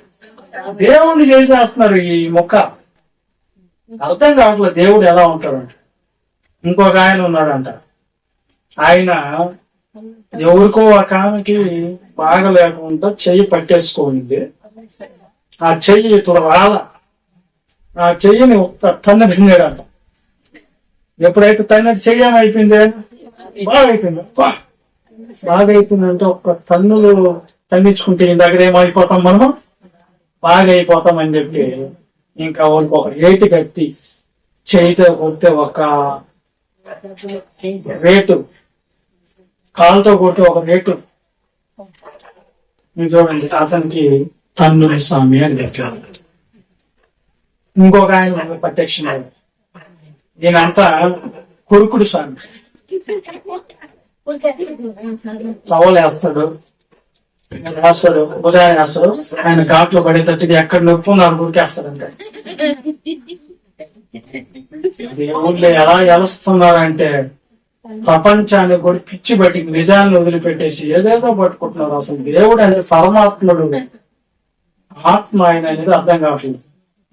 దేవుణ్ణి చేస్తున్నారు. ఈ మొక్క అర్థం కావట్లేదు దేవుడు ఎలా ఉంటాడంట. ఇంకొక ఆయన ఉన్నాడంట. ఆయన ఎవరికో ఒక ఆమెకి బాగా లేకుండా చెయ్యి పట్టేసుకోండి. ఆ చెయ్యి ఇట్లా రాల, ఆ చెయ్యిని ఒక్క తన్ను తిన్నాడంట. ఎప్పుడైతే తన్నట్టు చెయ్యం అయిపోయిందే, బాగా అయిపోయిందంటే ఒక్క తన్నులు తన్నించుకుంటే ఈ దగ్గర ఏమైపోతాం మనము, బాగా అయిపోతాం అని చెప్పి ఇంకా వాళ్ళకి ఒక రేటు కట్టి చేయితో కొడితే ఒక రేటు, కాలుతో కొడితే ఒక రేటు. చూడండి అతనికి తన్నుల స్వామి అని చెప్పారు. ఇంకొక ఆయన ప్రత్యక్షమైన ఈయనంతా కురుకుడు స్వామి. టవల్ వేస్తాడు, ఉదయం వేస్తాడు, ఆయన ఘాట్లో పడేటట్టుగా ఎక్కడ నొప్పు నాకు గురికేస్తాడు. అంతే దేవుళ్ళు ఎలా ఎలుస్తున్నారంటే ప్రపంచాన్ని కూడా పిచ్చి బట్టి నిజాన్ని వదిలిపెట్టేసి ఏదేదో పట్టుకుంటున్నారు. అసలు దేవుడు అంటే పరమాత్ముడు, ఆత్మ ఆయన అనేది అర్థం కావట్లేదు.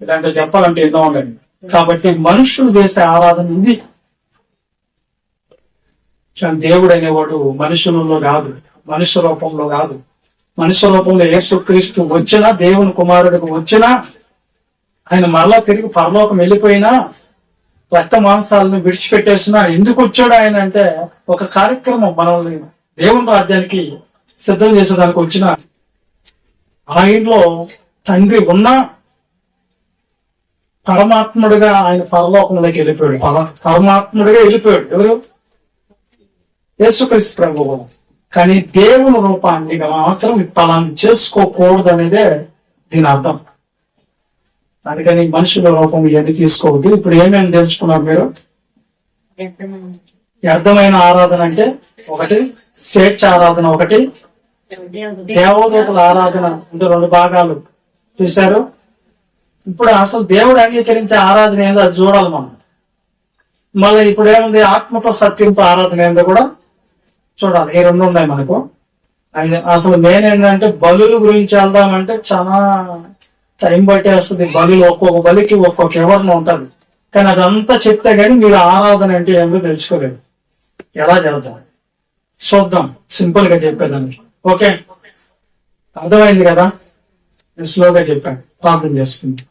ఇలాంటి చెప్పాలంటే ఎన్నో ఉండండి. కాబట్టి మనుషులు చేసే ఆరాధన ఇది. కానీ దేవుడు అనేవాడు మనుషులలో కాదు, మనుష్య రూపంలో కాదు. మనుష్య రూపంలో యేసుక్రీస్తు వచ్చినా, దేవుని కుమారుడికి వచ్చినా, ఆయన మరలా తిరిగి పరలోకం వెళ్ళిపోయినా, రక్త మాంసాలను విడిచిపెట్టేసినా ఎందుకు వచ్చాడు ఆయన అంటే ఒక కార్యక్రమం మనల్ని దేవుని రాజ్యానికి సిద్ధం చేసేదానికి వచ్చిన. ఆయనలో తండ్రి ఉన్నా పరమాత్ముడిగా ఆయన పరలోకంలోకి వెళ్ళిపోయాడు. పరమాత్ముడిగా వెళ్ళిపోయాడు. ఎవరు? యేసుక్రీస్తు ప్రభువు. కానీ దేవుని రూపాన్ని మాత్రం ఫలాన్ని చేసుకోకూడదు అనేదే దీని అర్థం. అందుకని మనుషుల రూపం ఇవన్నీ తీసుకోవద్దు. ఇప్పుడు ఏమేమి తెలుసుకున్నారు మీరు? వ్యర్థమైన ఆరాధన అంటే ఒకటి స్వేచ్ఛ ఆరాధన, ఒకటి దేవదూతల ఆరాధన. అంటే రెండు భాగాలు చూశారు. ఇప్పుడు అసలు దేవుడు అంగీకరించే ఆరాధన ఏందో అది చూడాలి మనం. మళ్ళీ ఇప్పుడు ఏముంది, ఆత్మతో సత్యంతో ఆరాధన ఏందో కూడా చూడాలి. ఈ రెండు ఉన్నాయి మనకు. అసలు మెయిన్ ఏంటంటే బలుల గురించి వెళ్దామంటే చాలా టైం పట్టేస్తుంది. బలులు ఒక్కొక్క బలికి ఒక్కొక్క వివరణ ఉంటుంది. కానీ అదంతా చెప్తే గానీ మీరు ఆరాధన అంటే ఏందో తెలుసుకోలేదు. ఎలా చేద్దాం చూద్దాం, సింపుల్ గా చెప్పేదానికి. ఓకే, అర్థమైంది కదా? స్లోగా చెప్పాను. ప్రార్థన చేసుకుందాం.